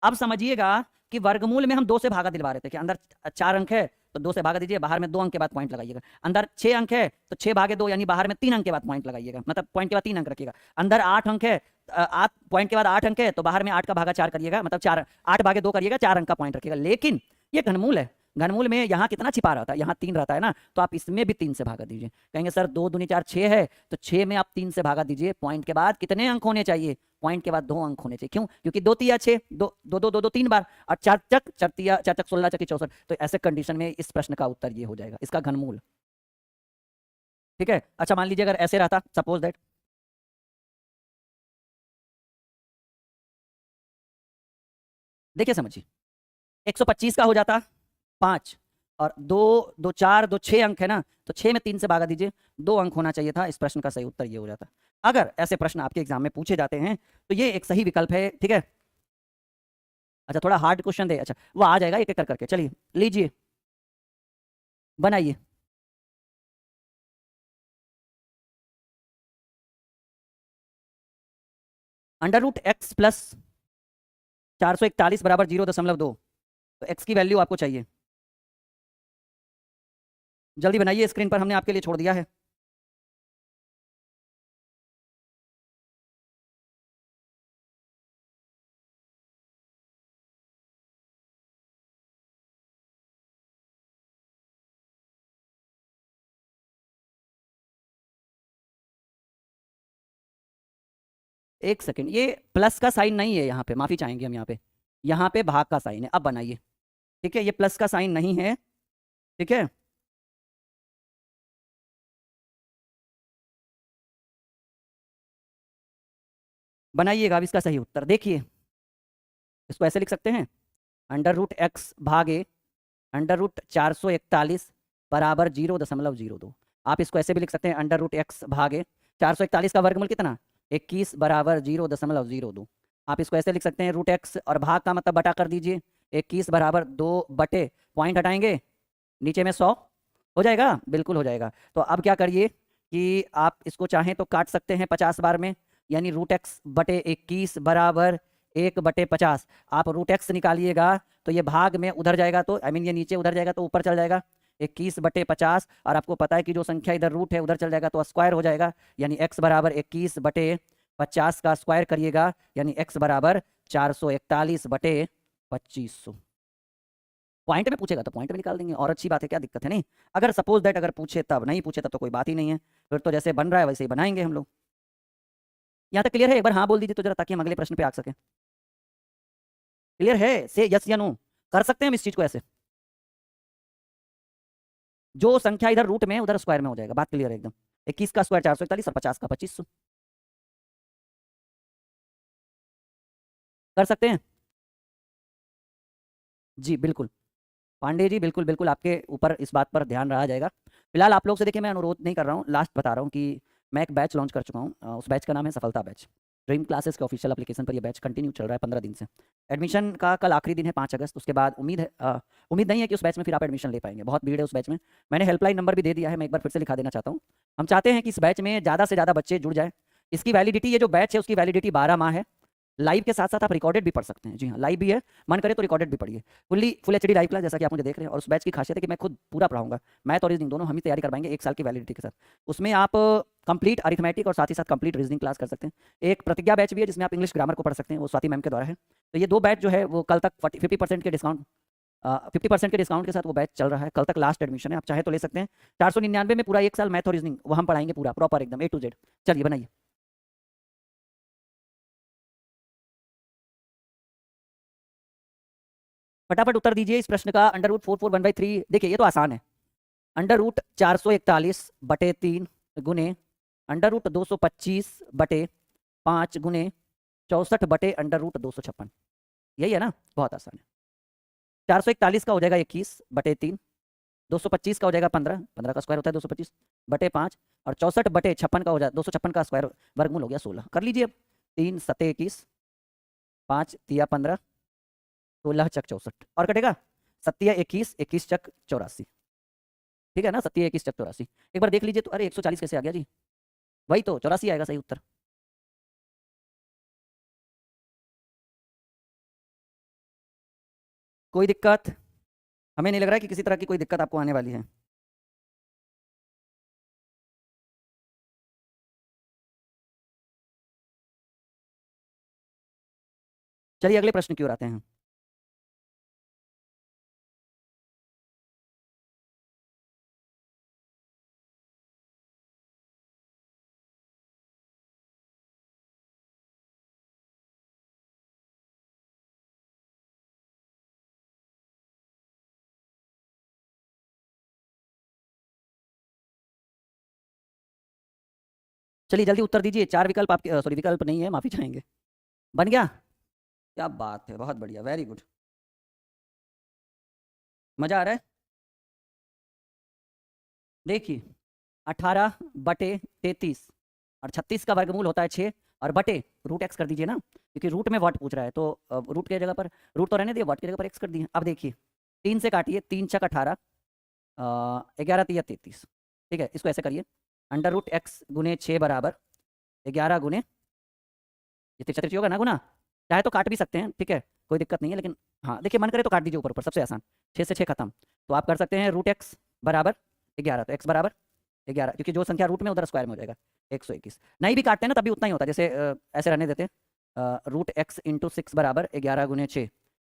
अब समझिएगा कि वर्गमूल में हम 2 से भागा दिलवा रहे थे कि अंदर 4 अंक है तो 2 से भागा दीजिए, बाहर में 2 अंक के बाद पॉइंट लगाइएगा। अंदर 6 अंक है तो 6/2 यानी बाहर में 3 अंक के बाद पॉइंट लगाइएगा, मतलब पॉइंट के बाद 3 अंक रखिएगा। अंदर 8 अंक है, 8 पॉइंट के बाद 8 अंक है तो बाहर में 8 का भागा 4 करिएगा, मतलब 4, 8/2 करिएगा, 4 अंक का पॉइंट रखिएगा। लेकिन ये घनमूल है, घनमूल में यहाँ कितना छिपा रहता है, यहाँ 3 रहता है ना, तो आप इसमें भी 3 से भागा दीजिए। कहेंगे सर 2 दूनी 4 6 है, तो 6 में आप 3 से भागा दीजिए, पॉइंट के बाद कितने अंक होने चाहिए, पॉइंट के बाद 2 अंक होने चाहिए। क्यों, क्योंकि 2 तिया 6, 2 2 2 2 3 बार, और 4 चक 4 तिया 4 चक 16 चकी 64। तो ऐसे कंडीशन में इस प्रश्न का उत्तर ये हो जाएगा, इसका घनमूल, ठीक है। अच्छा मान लीजिए अगर ऐसे रहता, सपोज दैट, देखिए समझिए, 125 का हो जाता 5 और दो दो चार दो 6 अंक है ना, तो 6 में 3 से भागा दीजिए, 2 अंक होना चाहिए था। इस प्रश्न का सही उत्तर ये हो जाता। अगर ऐसे प्रश्न आपके एग्जाम में पूछे जाते हैं तो ये एक सही विकल्प है, ठीक है। अच्छा थोड़ा हार्ड क्वेश्चन दे, अच्छा वो आ जाएगा एक एक कर करके। चलिए लीजिए बनाइए। अंडर रूट एक्स प्लस 441 बराबर 0.2, तो एक्स की वैल्यू आपको चाहिए। जल्दी बनाइए, स्क्रीन पर हमने आपके लिए छोड़ दिया है। एक सेकंड, ये प्लस का साइन नहीं है यहाँ पे, माफी चाहेंगे हम। यहाँ पे भाग का साइन है। अब बनाइए, ठीक है, ये प्लस का साइन नहीं है, ठीक है। बनाइएगा अब इसका सही उत्तर, देखिए इसको ऐसे लिख सकते हैं, अंडर रूट एक्स भागे अंडर रूट 441 बराबर 0.02। आप इसको ऐसे भी लिख सकते हैं, अंडर रूट एक्स भागे 441 का वर्गमूल कितना, 21 बराबर 0.02। आप इसको ऐसे लिख सकते हैं, रूट एक्स और भाग का मतलब बटा कर दीजिए, 21 बराबर 2 बटे पॉइंट हटाएंगे, नीचे में 100 हो जाएगा, बिल्कुल हो जाएगा। तो अब क्या करिए कि आप इसको चाहें तो काट सकते हैं 50 बार में, यानी रूट एक्स बटे 21 बराबर 1/50। आप रूट एक्स निकालिएगा तो ये भाग में उधर जाएगा, तो आई मीन ये नीचे उधर जाएगा तो ऊपर चल जाएगा, 21/50। और आपको पता है कि जो संख्या इधर रूट है उधर चल जाएगा तो स्क्वायर हो जाएगा, यानी x बराबर 21/50 का स्क्वायर करिएगा, यानी x बराबर 441/2500। पॉइंट में पूछेगा तो पॉइंट में निकाल देंगे, और अच्छी बात है, क्या दिक्कत है। नहीं, अगर सपोज दैट अगर पूछे तब, नहीं पूछे तब तो कोई बात ही नहीं है, फिर तो जैसे बन रहा है वैसे ही बनाएंगे हम लोग। यहाँ तक क्लियर है? एक बार हाँ बोल दीजिए तो जरा, ताकि हम अगले प्रश्न पे आ सके। क्लियर है? से यस या नो कर सकते हैं हम इस चीज को ऐसे, जो संख्या इधर रूट में उधर स्क्वायर में हो जाएगा। बात क्लियर है एकदम? 21 का स्क्वायर 441 और 50 का 2500 कर सकते हैं। जी बिल्कुल पांडे जी, बिल्कुल बिल्कुल आपके ऊपर इस बात पर ध्यान रहा जाएगा। फिलहाल आप लोग से देखिए, मैं अनुरोध नहीं कर रहा हूँ, लास्ट बता रहा हूँ कि मैं एक बैच लॉन्च कर चुका हूँ। उस बैच का नाम है सफलता बैच। ड्रीम क्लासेस के ऑफिशियल एप्लीकेशन पर ये बैच कंटिन्यू चल रहा है 15 दिन से। एडमिशन का कल आखिरी दिन है 5 अगस्त। उसके बाद उम्मीद है उम्मीद नहीं है कि उस बैच में फिर आप एडमिशन ले पाएंगे, बहुत भीड़ है उस बैच में। मैंने हेल्पलाइन नंबर भी दे दिया है, मैं एक बार फिर से लिखा देना चाहता हूँ। हम चाहते हैं कि इस बैच में ज़्यादा से ज़्यादा बच्चे जुड़ जाए। इसकी वैलिडिटी, ये जो बैच है उसकी वैलिडिटी 12 माह है। लाइव के साथ साथ आप रिकॉर्डेड भी पढ़ सकते हैं। जी हाँ, लाइव भी है, मन करे तो रिकॉर्डेड भी पढ़िए। फुल एचडी लाइव क्लास, जैसा कि आप मुझे देख रहे हैं। और उस बैच की खासियत है कि मैं खुद पूरा पढ़ाऊंगा, मैथ और रीजनिंग दोनों हम ही तैयारी करवाएंगे 1 साल की वैलिडिटी के साथ। उसमें आप कंप्लीट अरिथमेटिक और साथ ही साथ कंप्लीट रीजनिंग क्लास कर सकते हैं। एक प्रतिज्ञा बैच भी है जिसमें आप इंग्लिश ग्रामर को पढ़ सकते हैं, वो स्वाति मैम के द्वारा है। तो ये 2 बैच जो है वो कल तक 50% के डिस्काउंट 50% के डिस्काउंट के साथ वो बैच चल रहा है। कल तक लास्ट एडमिशन है, आप चाहे तो ले सकते हैं। 499 में पूरा 1 साल मैथ और रीजनिंग वो हम पढ़ाएंगे पूरा प्रॉपर एकदम A to Z। चलिए बनाइए। फटाफट उत्तर दीजिए इस प्रश्न का। अंडर रूट 441/3, देखिए ये तो आसान है। अंडर रूट 441/3 गुने अंडर रूट 225/5 गुने 64/√256। यही है ना, बहुत आसान है। 441 का हो जाएगा 21/3, 225 का हो जाएगा 15, 15 का स्क्वायर होता है 225/5, और 64/56 का हो जाएगा 256 का स्क्वायर वर्गमूल हो गया 16। कर लीजिए अब, 3 सत्ते 21, 5 तिया 15, 16 चक 64, और कटेगा सत्तिया 21, 21 चक 84। ठीक है ना, सत्तिया 21 चक 84। एक बार देख लीजिए तो, अरे 140 कैसे आ गया जी, वही तो 84 आएगा सही उत्तर। कोई दिक्कत? हमें नहीं लग रहा है कि किसी तरह की कोई दिक्कत आपको आने वाली है। चलिए अगले प्रश्न की ओर आते हैं। चलिए जल्दी उत्तर दीजिए, 4 विकल्प आपके, सॉरी विकल्प नहीं है, माफी चाहेंगे। बन गया? क्या बात है, बहुत बढ़िया, वेरी गुड। मजा आ रहा है? देखिए 18/33 और 36 का वर्गमूल होता है 6 और बटे रूट एक्स कर दीजिए ना, क्योंकि रूट में वाट पूछ रहा है तो रूट की जगह पर रूट तो रहने दिए, वाट की जगह पर एक्स कर दिए। अब देखिए 3 से काटिए, 3 छक 18, 11 तिया 33, ठीक है। इसको ऐसे करिए, अंडर रूट एक्स गुने 6 बराबर 11 गुने, ये तिरछा तिरछी होगा ना गुना, चाहे तो काट भी सकते हैं, ठीक है, कोई दिक्कत नहीं है, लेकिन हाँ देखिए मन करे तो काट दीजिए ऊपर ऊपर, सबसे आसान, 6 से 6 खत्म। तो आप कर सकते हैं रूट एक्स बराबर 11, तो एक्स बराबर 11, क्योंकि जो संख्या रूट में उधर स्क्वायर में हो जाएगा 121। नहीं भी काटते हैं ना तब भी उतना ही होता है, जैसे ऐसे रहने देते हैं, रूट एक्स इंटू 6 बराबर 11 गुने 6,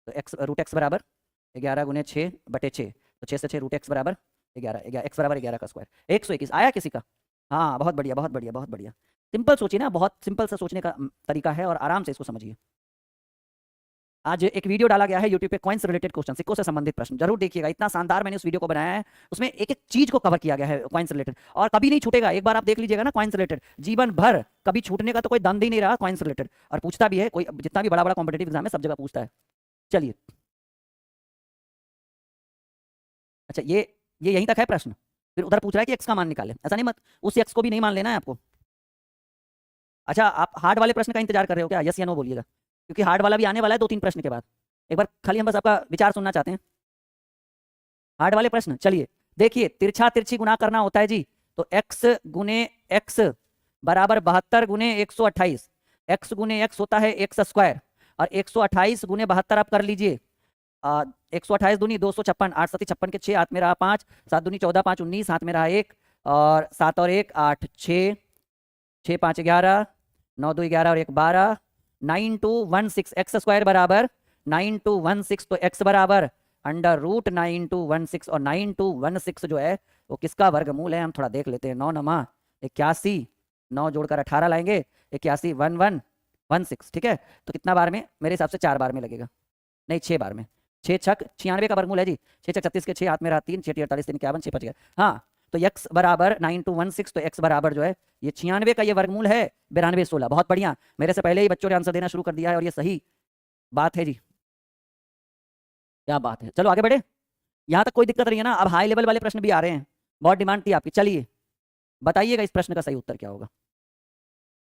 तो एक्स रूट एक्स बराबर 11 गुने 6 बटे 6, तो 6 से 6 रूट एक्स बराबर 11, एक्स बराबर 11 का स्क्वायर 121 आया किसी का? हाँ बहुत बढ़िया बहुत बढ़िया बहुत बढ़िया। सिंपल सोचिए ना, बहुत सिंपल सा सोचने का तरीका है और आराम से इसको समझिए। आज एक वीडियो डाला गया है यूट्यूब पे, कॉइन्स रिलेटेड क्वेश्चन, सिक्कों से संबंधित प्रश्न, जरूर देखिएगा, इतना शानदार मैंने उस वीडियो को बनाया है, उसमें एक एक चीज को कवर किया गया है कॉइन्स रिलेटेड, और कभी नहीं छूटेगा। एक बार आप देख लीजिएगा ना कॉइन्स रिलेटेड, जीवन भर कभी छूटने का तो कोई दंड ही नहीं रहा कॉइन्स रिलेटेड, और पूछता भी है कोई, जितना भी बड़ा बड़ा कॉम्पिटेटिव एग्जाम है सब जगह पूछता है। चलिए अच्छा, ये यहीं तक है प्रश्न, फिर उधर पूछ रहा है कि एक्स का मान निकाले, ऐसा नहीं, मत उस एक्स को भी नहीं मान लेना है आपको। अच्छा आप हार्ड वाले प्रश्न का इंतजार कर रहे हो क्या? यस या नो बोलिएगा, क्योंकि हार्ड वाला भी आने वाला है 2-3 प्रश्न के बाद। एक बार खाली हम बस आपका विचार सुनना चाहते हैं। हार्ड वाले प्रश्न, चलिए देखिए, तिरछा तिरछी गुना करना होता है जी, तो x गुने x बराबर 72 गुने 128, x गुने x होता है एक्स स्क्वायर, और 128 गुने 72 आप कर लीजिए, 128 दूनी 256, 8 सती 56 के 6, हाथ में रहा 5, 7 दूनी 14, 5 19, हाथ में रहा 1, और 7 और 1 8, 6, 6 5 11, 9 2 11 और 1 12, 9216, एक्स स्क्वायर बराबर 9216, तो x बराबर अंडर रूट 9216, और 9216 जो है वो किसका वर्गमूल है, हम थोड़ा देख लेते हैं। 9 नमा 81, 9 जोड़कर 18 लाएंगे, 81 1116, ठीक है। तो कितना बार में? मेरे हिसाब से 4 बार में लगेगा, नहीं 6 बार में, 6 छक 96 का वर्गमूल है जी, 6 छक 36 के 6, हाथ में रहा 3, 6 48 3 51, 6 5 हाँ, तो x बराबर 9216, तो x बराबर जो है ये 96 का ये वर्गमूल है 9216। बहुत बढ़िया, मेरे से पहले ही बच्चों ने आंसर देना शुरू कर दिया है और ये सही बात है जी, क्या बात है। चलो आगे बढ़े, यहाँ तक कोई दिक्कत नहीं है ना? अब हाई लेवल वाले प्रश्न भी आ रहे हैं, बहुत डिमांड थी आपकी। चलिए बताइएगा इस प्रश्न का सही उत्तर क्या होगा,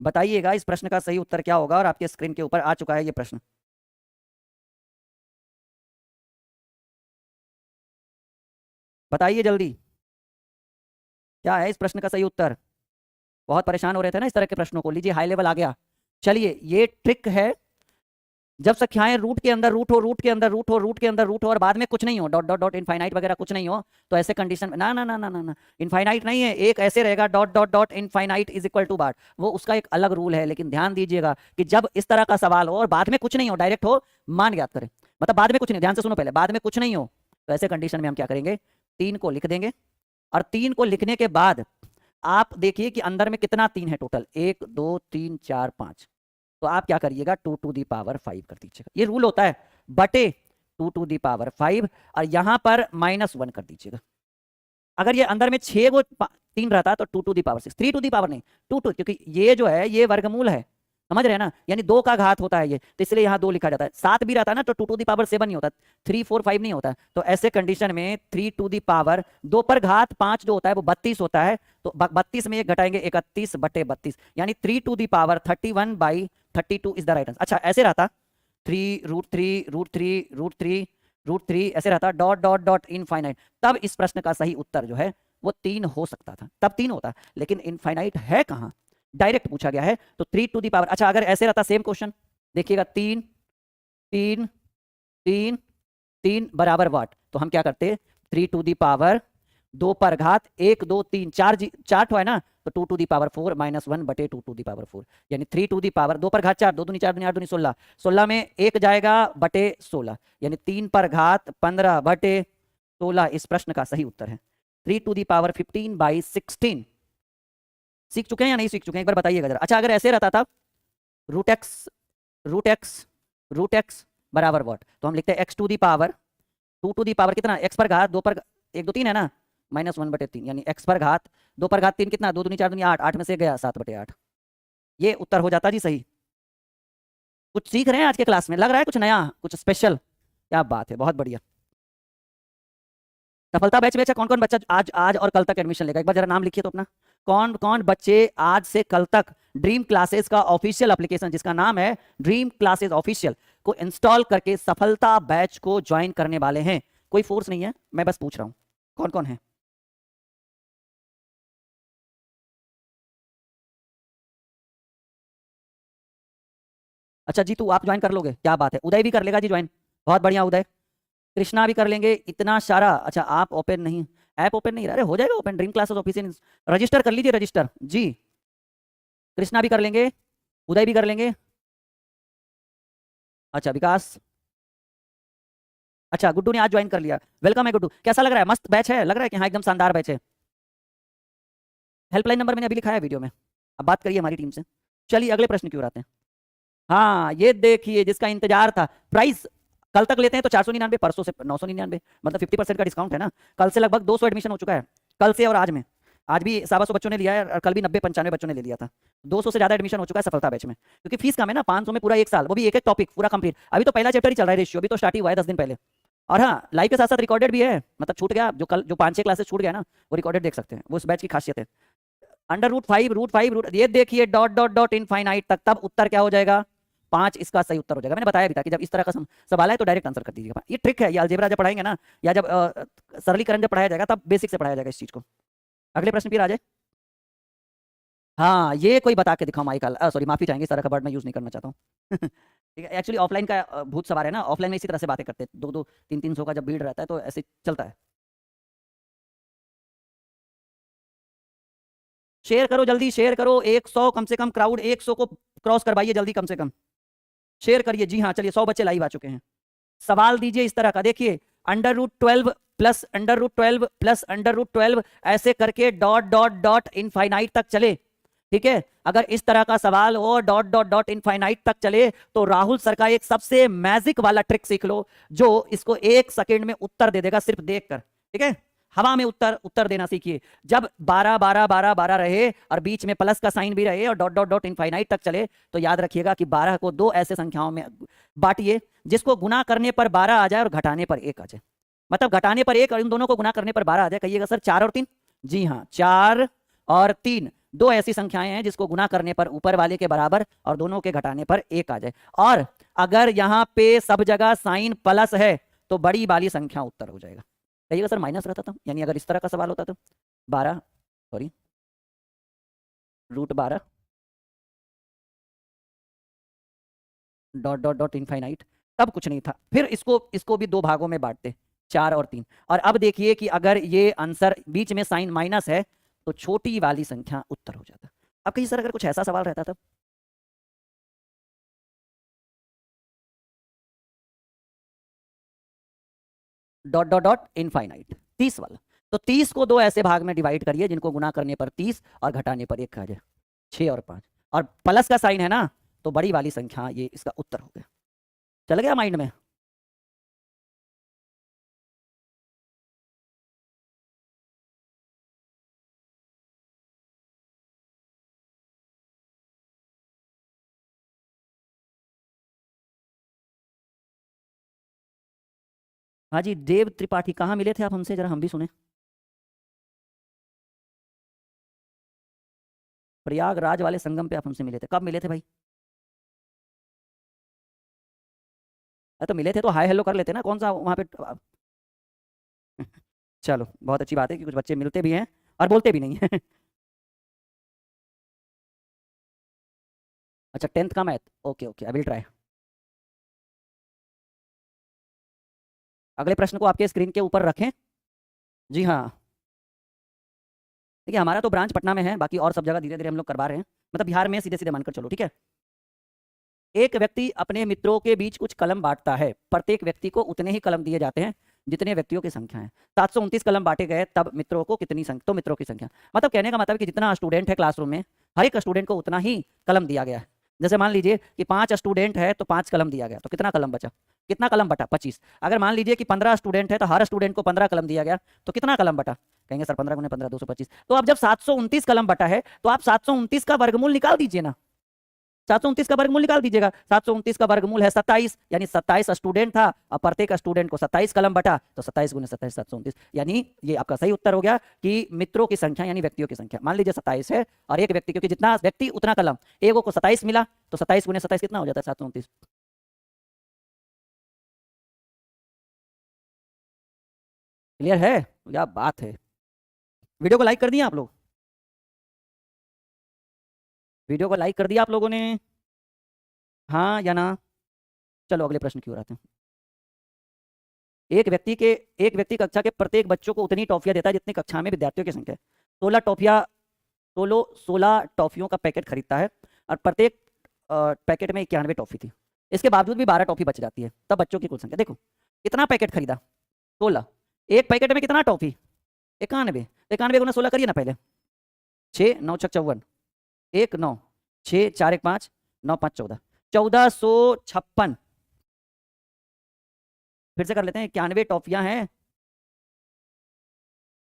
बताइएगा इस प्रश्न का सही उत्तर क्या होगा, और आपके स्क्रीन के ऊपर आ चुका है ये प्रश्न। बताइए जल्दी, क्या है इस प्रश्न का सही उत्तर? बहुत परेशान हो रहे थे ना इस तरह के प्रश्नों को, लीजिए हाई लेवल आ गया। चलिए ये ट्रिक है, जब संख्याएं रूट के अंदर रूट हो, रूट के अंदर रूट हो, रूट के अंदर रूट हो, और बाद में कुछ नहीं हो, डॉट डॉट डॉट इनफाइनाइट वगैरह कुछ नहीं हो, तो ऐसे कंडीशन में ना ना ना ना ना ना, इनफाइनाइट नहीं है, एक ऐसे रहेगा dot dot dot infinite is equal to what, वो उसका एक अलग रूल है। लेकिन ध्यान दीजिएगा कि जब इस तरह का सवाल हो और बाद में कुछ नहीं हो, डायरेक्ट हो, मान ज्ञात करें, मतलब बाद में कुछ नहीं, ध्यान से सुनो पहले, बाद में कुछ नहीं हो, तो ऐसे कंडीशन में हम क्या करेंगे, 3 को लिख देंगे, और 3 को लिखने के बाद आप देखिए कि अंदर में कितना 3 है टोटल, 1 2 3 4 5, तो आप क्या करिएगा 2 टू दी पावर 5 कर दीजिएगा, ये रूल होता है, बटे 2 टू दी पावर 5, और यहां पर -1 कर दीजिएगा। अगर ये अंदर में 6 को 3 रहता तो 2 to the power 6, 3 to the power नहीं, 2 क्योंकि ये जो है ये वर्गमूल है, समझ रहे हैं ना, यानी 2 का घात होता है ये, तो इसलिए यहाँ 2 लिखा जाता है। 7 भी रहता है ना तो 2 टू दी पावर 7 नहीं होता, 3 4 5 नहीं होता, तो ऐसे कंडीशन में 3 टू दी पावर 2 पर घात 5 जो होता है वो 32 होता है, तो 32 में 1 घटाएंगे 31 बटे 32, यानी 3 to the power 31/32 is the right answer. अच्छा ऐसे रहता 3 रूट 3 रूट 3 रूट 3 रूट 3, ऐसे रहता डॉट डॉट डॉट इनफाइनाइट, तब इस प्रश्न का सही उत्तर जो है वो 3 हो सकता था, तब 3 होता, लेकिन इनफाइनाइट है कहाँ, डायरेक्ट पूछा गया है, तो 3 टू दी पावर। अच्छा अगर ऐसे रहता सेम क्वेश्चन, देखिएगा 3 3 3 3 बराबर वाट, तो हम क्या करते, 3 टू दी पावर 2 पर घात 1 2 3 4 4 है ना, तो 2 टू दी पावर 4 -1 बटे 2 टू दी पावर 4, यानी 3 टू दी पावर 2 पर घात 4, 2 दूनी 4 दूनी 8 दूनी 16, 16 में 1 जाएगा बटे 16, यानी 3 पर घात 15 बटे 16 इस प्रश्न का सही उत्तर है। 3 टू दी पावर 15/16, सीख चुके हैं या नहीं सीख चुके हैं एक बार बताइएगा जरा। अच्छा अगर ऐसे रहता था root x root x root x बराबर वॉट, तो हम लिखते हैं x to the power 2 to the power कितना, एक्स पर घात 2 पर 1 2 3 है ना, -1 बटे 3, यानी एक्स पर घात 2 पर घात 3 कितना, 2 दूनी 4 दूनी 8, 8 में से गया 7 बटे 8, ये उत्तर हो जाता जी सही। कुछ सीख रहे हैं आज के क्लास में, लग रहा है कुछ नया कुछ स्पेशल, क्या बात है, बहुत बढ़िया। सफलता बैच में अच्छा कौन कौन बच्चा आज आज और कल तक एडमिशन लेगा, एक बार जरा नाम लिखिए तो अपना। कौन कौन बच्चे आज से कल तक ड्रीम क्लासेस का ऑफिशियल एप्लीकेशन जिसका नाम है ड्रीम क्लासेस ऑफिशियल को इंस्टॉल करके सफलता बैच को ज्वाइन करने वाले हैं? कोई फोर्स नहीं है, मैं बस पूछ रहा हूं कौन कौन है। अच्छा जी, तू आप ज्वाइन कर लोगे, क्या बात है। उदय भी कर लेगा जी ज्वाइन, बहुत बढ़िया उदय। कृष्णा भी कर लेंगे, इतना सारा। अच्छा आप ओपन नहीं, ऐप ओपन नहीं रहा, अरे हो जाएगा open, dream classes official register कर लीजिए, रजिस्टर जी। कृष्णा भी कर लेंगे, उदय भी कर लेंगे। अच्छा विकास, अच्छा गुड्डू ने आज ज्वाइन कर लिया, वेलकम है गुड्डू। कैसा लग रहा है, मस्त बैच है, लग रहा है कि हाँ एकदम शानदार बैच है। हेल्पलाइन नंबर मैंने अभी लिखा है वीडियो में, अब बात करिए हमारी टीम से। चलिए अगले प्रश्न की ओर आते हैं। हाँ ये देखिए जिसका इंतजार था, प्राइस कल तक लेते हैं तो 499, परसों से 999, मतलब 50% का डिस्काउंट है ना। कल से लगभग 200 एडमिशन हो चुका है, कल से और आज में। आज भी 125 बच्चों ने लिया है और कल भी 90-95 बच्चों ने ले लिया था। 200 से ज्यादा एडमिशन हो चुका है सफलता बैच में, क्योंकि फीस कम है ना, 500 में पूरा एक साल, वो भी एक एक टॉपिक पूरा कंप्लीट। अभी तो पहला चैप्टर ही चल रहा है, रेशियो अभी तो स्टार्ट ही हुआ है 10 दिन पहले। और हाँ लाइव के साथ साथ रिकॉर्डेड भी है, मतलब छूट गया जो कल जो 5-6 क्लासेस छूट गया ना, वो रिकॉर्डेड देख सकते हैं, वो उस बैच की खासियत है। √5 √5 ये देखिए डॉट डॉट डॉट इनफाइनाइट तक, तब उत्तर क्या हो जाएगा, 5 इसका सही उत्तर हो जाएगा। मैंने बताया भी था कि जब इस तरह का सवाल है तो डायरेक्ट आंसर कर दीजिएगा। ये ट्रिक है, ये अलजेब्रा जब पढ़ाएंगे ना, या जब सरलीकरण जब पढ़ाया जाएगा तब बेसिक से पढ़ाया जाएगा इस चीज को। अगले प्रश्न फिर आ जाए। हाँ ये कोई बता के दिखाओ माइकल, सॉरी माफी चाहेंगे, इस तरह का वर्ड मैं यूज नहीं करना चाहता हूँ। ठीक है, एक्चुअली ऑफलाइन का भूत सवार है ना, ऑफलाइन में इसी तरह से बातें करते हैं, 2-2 3-300 का जब भीड़ रहता है तो ऐसे चलता है। शेयर करो जल्दी, शेयर करो, 100 कम से कम क्राउड, 100 को क्रॉस करवाइए जल्दी कम से कम, शेयर करिए। जी हाँ चलिए, 100 बच्चे लाइव आ चुके हैं। सवाल दीजिए इस तरह का, देखिए √12 प्लस √12 प्लस √12 ऐसे करके डॉट डॉट डॉट इनफाइनाइट तक चले। ठीक है, अगर इस तरह का सवाल हो डॉट डॉट डॉट इनफाइनाइट तक चले तो राहुल सर का एक सबसे मैजिक वाला ट्रिक सीख लो, जो इसको 1 सेकेंड में उत्तर दे देगा सिर्फ देखकर। ठीक है, हवा में उत्तर उत्तर देना सीखिए। जब 12 12 12 12 रहे और बीच में प्लस का साइन भी रहे और डॉट डॉट डॉट इनफाइनाइट तक चले, तो याद रखिएगा कि 12 को 2 ऐसे संख्याओं में बांटिए जिसको गुना करने पर 12 आ जाए और घटाने पर 1 आ जाए। मतलब घटाने पर 1 और इन दोनों को गुना करने पर 12 आ जाए। कहिएगा सर 4 और 3, जी हाँ 4 और 3 दो ऐसी संख्याएं हैं जिसको गुना करने पर ऊपर वाले के बराबर और दोनों के घटाने पर 1 आ जाए। और अगर यहाँ पे सब जगह साइन प्लस है तो बड़ी वाली संख्या उत्तर हो जाएगा। कहिएगा सर माइनस रहता था, यानी अगर इस तरह का सवाल होता तो 12 sorry √12 dot dot dot infinite, तब कुछ नहीं था। फिर इसको भी 2 भागों में बांटते, 4 और 3। और अब देखिए कि अगर ये आंसर बीच में साइन माइनस है तो छोटी वाली संख्या उत्तर हो जाता। अब कहीं सर अगर कुछ ऐसा सवाल रहता तब, डॉट डॉट डॉट इनफाइनाइट 30 वाला, तो 30 को 2 ऐसे भाग में डिवाइड करिए जिनको गुना करने पर 30 और घटाने पर 1 आ जाए, 6 और 5, और प्लस का साइन है ना, तो बड़ी वाली संख्या ये इसका उत्तर हो गया। चल गया माइंड में। हाँ जी देव त्रिपाठी, कहाँ मिले थे आप हमसे, जरा हम भी सुने। प्रयागराज वाले संगम पे आप हमसे मिले थे, कब मिले थे भाई? तो मिले थे तो हाय हेलो कर लेते ना, कौन सा वहां पे चलो बहुत अच्छी बात है कि कुछ बच्चे मिलते भी हैं और बोलते भी नहीं है। अच्छा 10th का math, okay okay I will try. अगले प्रश्न को आपके स्क्रीन के ऊपर रखें। जी हाँ, देखिए हमारा तो ब्रांच पटना में है, बाकी और सब जगह धीरे धीरे हम लोग करवा रहे हैं, मतलब बिहार में सीधे सीधे मानकर चलो। ठीक है, एक व्यक्ति अपने मित्रों के बीच कुछ कलम बांटता है, प्रत्येक व्यक्ति को उतने ही कलम दिए जाते हैं जितने व्यक्तियों की संख्या है। 729 कलम बांटे गए, तब मित्रों को कितनी संख्या, तो मित्रों की संख्या, मतलब कहने का मतलब कि जितना स्टूडेंट है क्लासरूम में, हर एक स्टूडेंट को उतना ही कलम दिया गया है। जैसे मान लीजिए कि 5 स्टूडेंट है तो 5 कलम दिया गया, तो कितना कलम बचा, कितना कलम बटा, 25। अगर मान लीजिए कि 15 स्टूडेंट है तो हर स्टूडेंट को 15 कलम दिया गया, तो कितना कलम बटा, कहेंगे सर 15 गुने 15 225। तो अब जब 729 कलम बटा है तो आप 729 का वर्गमूल निकाल दीजिए ना, 729 का वर्गमूल निकाल दीजिएगा। 729 का वर्गमूल है 27, यानी 27 स्टूडेंट था और प्रत्येक स्टूडेंट को 27 कलम बटा, तो 27 गुने 27 729, यानी ये आपका सही उत्तर हो गया कि मित्रों की संख्या यानी व्यक्तियों की संख्या। मान लीजिए 27 है और एक व्यक्ति, क्योंकि जितना व्यक्ति उतना कलम, एक को 27 मिला तो 27 गुने 27 कितना हो जाता है 729। क्लियर है? क्या बात है। वीडियो को लाइक कर दिया आप लोग? वीडियो को लाइक कर दिया आप लोगों ने? हाँ या ना? चलो अगले प्रश्न की ओर आते हैं। एक व्यक्ति कक्षा के प्रत्येक बच्चों को उतनी टॉफियां देता है जितनी कक्षा में विद्यार्थियों की संख्या है। 16 टॉफियों का पैकेट खरीदता है और प्रत्येक पैकेट में 91 टॉफी थी। इसके बावजूद भी 12 टॉफी बच जाती है, तब बच्चों की कुल संख्या देखो। कितना पैकेट खरीदा? 16। एक पैकेट में कितना टॉफी? 91। 91 गुना 16 करिए ना पहले। 6 9 6 54, 1 9, 6 4 1 5, 9 5 14, 1456। फिर से कर लेते हैं। 91 टॉफियां हैं,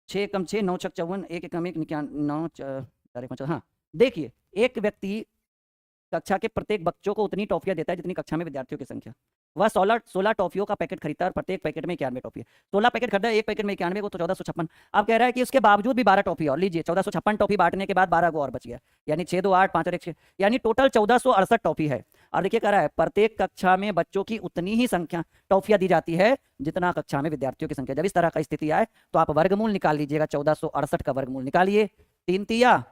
6 कम 6 9 6 54, 1 1 कम 1 9 4 1 5। हाँ देखिए, एक व्यक्ति कक्षा के प्रत्येक बच्चों को उतनी टॉफियां देता है जितनी कक्षा में विद्यार्थियों की संख्या। वह 16 टॉफियों का पैकेट खरीदता है और प्रत्येक पैकेट में 91 टॉफी है। 16 पैकेट खरीदा, एक पैकेट में 91 को, तो 1456। अब कह रहा है कि उसके बावजूद भी 12 टॉफी और लीजिए, 1456 टॉफी बांटने के बाद 12 को और बच गया, यानी 6 2 8 5 और 1 6, यानी टोटल 1468 टॉफी है। और देखिए कह रहा है प्रत्येक कक्षा में बच्चों की उतनी ही संख्या टॉफियां दी जाती है जितना कक्षा में विद्यार्थियों की संख्या। जब इस तरह का स्थिति आए तो आप वर्गमूल निकाल लीजिएगा। 1468 का वर्गमूल निकालिए। 3 तिया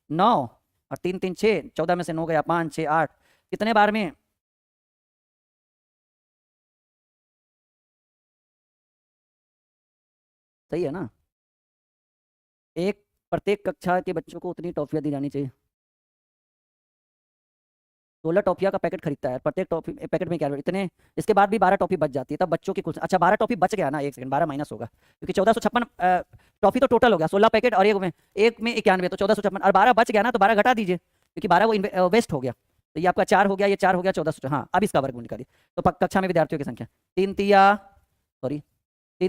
9 और 3 3 6, 14 में से 9 गया 5 6 8, कितने बार में? सही है ना? एक प्रत्येक कक्षा के बच्चों को उतनी टॉफियां दी जानी चाहिए। 16 टॉफियां का पैकेट खरीदता है, प्रत्येक टॉफी पैकेट में क्या इतने, इसके बाद भी 12 टॉफी बच जाती है, तब बच्चों की कुल, अच्छा 12 टॉफी बच गया ना, एक सेकंड, 12 माइनस होगा क्योंकि 1456 टॉफी तो टोटल हो गया, 16 पैकेट और एक में 91, तो 1456 और 12 बच गया ना, तो 12 घटा दीजिए क्योंकि 12 वो वेस्ट हो गया, तो ये आपका 4 हो गया, ये 4 हो गया, 1400। हाँ अब इसका वर्गमूल निकालिए। तो कक्षा में विद्यार्थियों की संख्या 3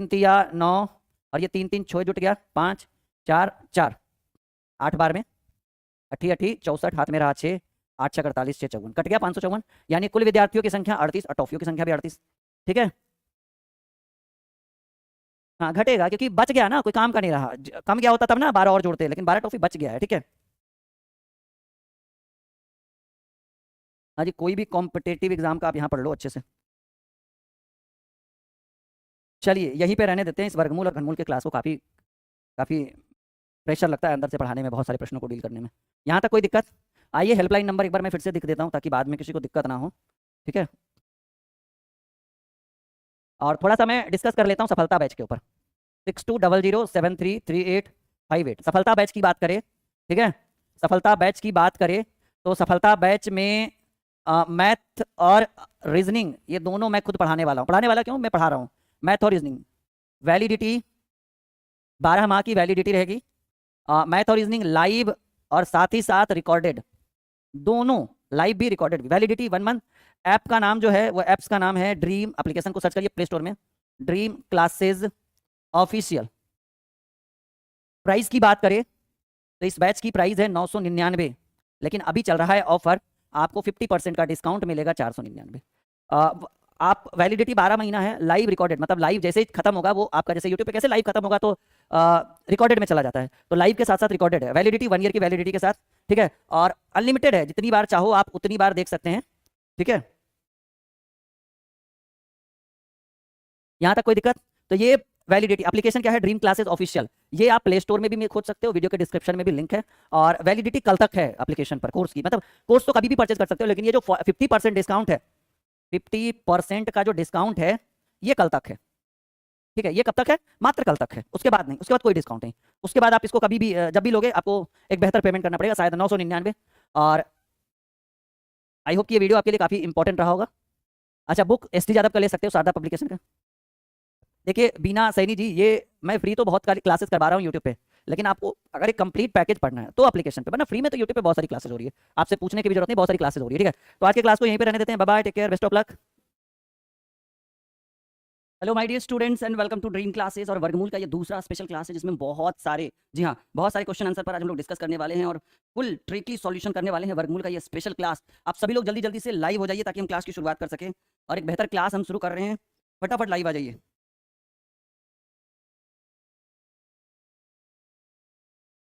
तिया 9 और ये 3 3 6 जुट गया 5 4 4, 8 बार में 80 80 64, हाथ में रहा 6 8 6 48 6 54, कट गया 554, यानी कुल विद्यार्थियों की संख्या 38 और टॉफियों की संख्या भी 38। ठीक है? हाँ घटेगा क्योंकि बच गया ना, कोई काम का नहीं रहा, कम गया होता तब ना 12 और जोड़ते, लेकिन 12 टॉफी बच गया है। ठीक है? हाँ जी, कोई भी कॉम्पिटेटिव एग्जाम का आप यहाँ पढ़ लो अच्छे से। चलिए यहीं पे रहने देते हैं, इस वर्गमूल और घनमूल के क्लास को। काफ़ी काफ़ी प्रेशर लगता है अंदर से पढ़ाने में, बहुत सारे प्रश्नों को डील करने में। यहाँ तक कोई दिक्कत? आइए हेल्पलाइन नंबर एक बार मैं फिर से लिख देता हूँ ताकि बाद में किसी को दिक्कत ना हो। ठीक है? और थोड़ा सा मैं डिस्कस कर लेता हूँ सफलता बैच के ऊपर। 6200733858। सफलता बैच की बात करें, ठीक है, सफलता बैच की बात करें तो सफलता बैच में मैथ और रीजनिंग ये दोनों मैं खुद पढ़ाने वाला हूँ। पढ़ाने वाला क्यों, मैं पढ़ा रहा हूँ। मैथ और रीजनिंग वैलिडिटी 12 माह की वैलिडिटी रहेगी। मैथ और रीजनिंग लाइव और साथ ही साथ रिकॉर्डेड, दोनों लाइव भी रिकॉर्डेड भी। Validity 1 month. ऐप का नाम जो है वो ऐप्स का नाम है ड्रीम, एप्लीकेशन को सर्च करिए प्ले स्टोर में, ड्रीम क्लासेज ऑफिशियल। प्राइस की बात करें तो इस बैच की प्राइस है 999, लेकिन अभी चल रहा है ऑफर, आपको 50% का डिस्काउंट मिलेगा 499। आप वैलिडिटी 12 महीना है, लाइव रिकॉर्डेड, मतलब लाइव जैसे ही खत्म होगा वो आपका, जैसे यूट्यूब पे कैसे लाइव खत्म होगा तो रिकॉर्डेड में चला जाता है, तो लाइव के साथ साथ रिकॉर्डेड है। वैलिडिटी 1 ईयर की वैलिडिटी के साथ। ठीक है? और अनलिमिटेड है, जितनी बार चाहो आप उतनी बार देख सकते हैं। ठीक है? यहाँ तक कोई दिक्कत? तो ये वैलिडिटी एप्लीकेशन क्या है, ड्रीम क्लासेस ऑफिशियल, ये आप प्ले स्टोर में भी खोज सकते हो, वीडियो के डिस्क्रिप्शन में भी लिंक है। और वैलिडिटी कल तक है एप्लीकेशन पर कोर्स की, मतलब कोर्स तो कभी भी परचेज कर सकते हो, लेकिन ये जो 50% डिस्काउंट है, 50% का जो डिस्काउंट है ये कल तक है। ठीक है? ये कब तक है? मात्र कल तक है, उसके बाद नहीं, उसके बाद कोई डिस्काउंट नहीं। उसके बाद आप इसको कभी भी जब भी लोगे आपको एक बेहतर पेमेंट करना पड़ेगा, शायद 999। और आई होप कि ये वीडियो आपके लिए काफी इंपॉर्टेंट रहा होगा। अच्छा, बुक एस टी यादव का ले सकते हो, शारदा पब्लिकेशन का। देखिए बीना सैनी जी, ये मैं फ्री तो बहुत सारी क्लासेस करवा रहा हूँ यूट्यूब पे, लेकिन आपको अगर एक कंप्लीट पैकेज पढ़ना है तो एप्लीकेशन पे, वरना फ्री में तो यूट्यूब पे बहुत सारी क्लासेस हो रही है, आपसे पूछने की भी जरूरत नहीं, बहुत सारी क्लासेस हो रही है। ठीक है? तो आज के क्लास को यहीं पे रहने देते हैं। Bye bye, take care, best of luck. Hello my dear students and welcome to Dream Classes. और वर्गमूल का ये दूसरा स्पेशल क्लास है जिसमें बहुत सारे, जी हाँ, बहुत सारे क्वेश्चन आंसर पर आज हम लोग डिस्कस करने वाले हैं और फुल ट्रिकी सॉल्यूशन करने वाले हैं। वर्गमूल का ये स्पेशल क्लास, आप सभी लोग जल्दी जल्दी से लाइव हो जाइए ताकि हम क्लास की शुरुआत कर सकें और एक बेहतर क्लास हम शुरू कर रहे हैं। फटाफट लाइव आ जाइए।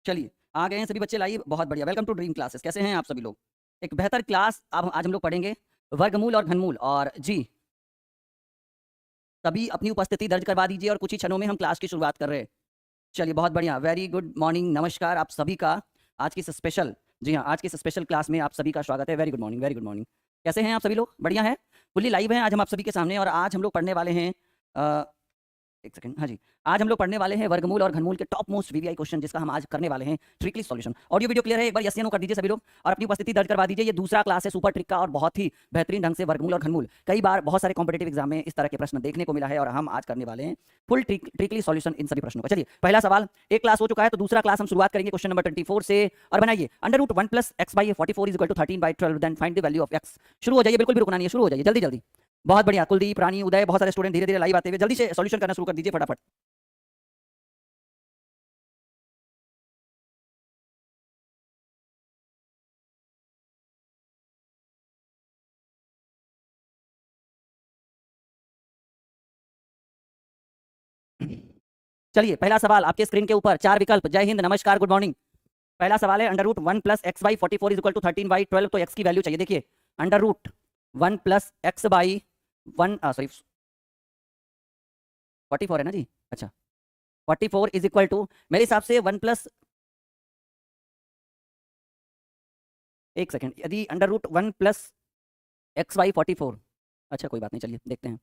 चलिए, आ गए हैं सभी बच्चे लाइव, बहुत बढ़िया। Welcome to Dream Classes. कैसे हैं आप सभी लोग? एक बेहतर क्लास अब आज हम लोग पढ़ेंगे, वर्गमूल और घनमूल। और जी, सभी अपनी उपस्थिति दर्ज करवा दीजिए और कुछ ही क्षणों में हम क्लास की शुरुआत कर रहे हैं। चलिए, बहुत बढ़िया, वेरी गुड मॉर्निंग, नमस्कार आप सभी का आज की इस स्पेशल, जी हाँ, आज की इस स्पेशल क्लास में आप सभी का स्वागत है। Very good morning, very good morning. कैसे हैं आप सभी लोग? बढ़िया है, फुल्ली लाइव हैं आज हम आप सभी के सामने। और आज हम लोग पढ़ने वाले हैं एक सेकंड, हाँ जी, आज हम लोग पढ़ने वाले हैं वर्गमूल और घनमूल के टॉप मोस्ट वीवीआई क्वेश्चन, जिसका हम आज करने वाले हैं tricky solution. Audio video clear है? एक बार यस या नो कर दीजिए सभी लोग और अपनी उपस्थिति दर्ज करवा दीजिए। ये दूसरा क्लास है सुपर ट्रिक का और बहुत ही बेहतरीन ढंग से वर्गमूल और घनमूल, कई बार बहुत सारे कॉम्पिटेटिव एग्जाम में इस तरह के प्रश्न देखने को मिला है और हम आज करने वाले हैं फुल ट्रिकली सॉल्यूशन इन सभी प्रश्नों का। चलिए, पहला सवाल, एक क्लास हो चुका है तो दूसरा क्लास हम शुरुआत करेंगे क्वेश्चन नंबर 24 से। और बनाइए, under root 1 plus x by 44 is equal to 13/12, then find the value of x. शुरू हो जाइए, बिल्कुल भी रुकना नहीं है, शुरू हो जाइए जल्दी जल्दी। बहुत बढ़िया, कुलदीप, रानी, उदय, बहुत सारे स्टूडेंट धीरे धीरे लाइव आते हुए जल्दी से सॉल्यूशन करना शुरू कर दीजिए फटाफट। चलिए, पहला सवाल आपके स्क्रीन के ऊपर, चार विकल्प। जय हिंद, नमस्कार, गुड मॉर्निंग। पहला सवाल है, under root 1 plus x by 44 is equal to 13/12, तो एक्स की वैल्यू चाहिए। देखिए, under root 1 plus x by 1, sorry 44 है ना जी, अच्छा 44 इज इक्वल टू, मेरे हिसाब से 1 प्लस, एक सेकेंड, यदि under root 1 plus x by 44, अच्छा कोई बात नहीं, चलिए देखते हैं।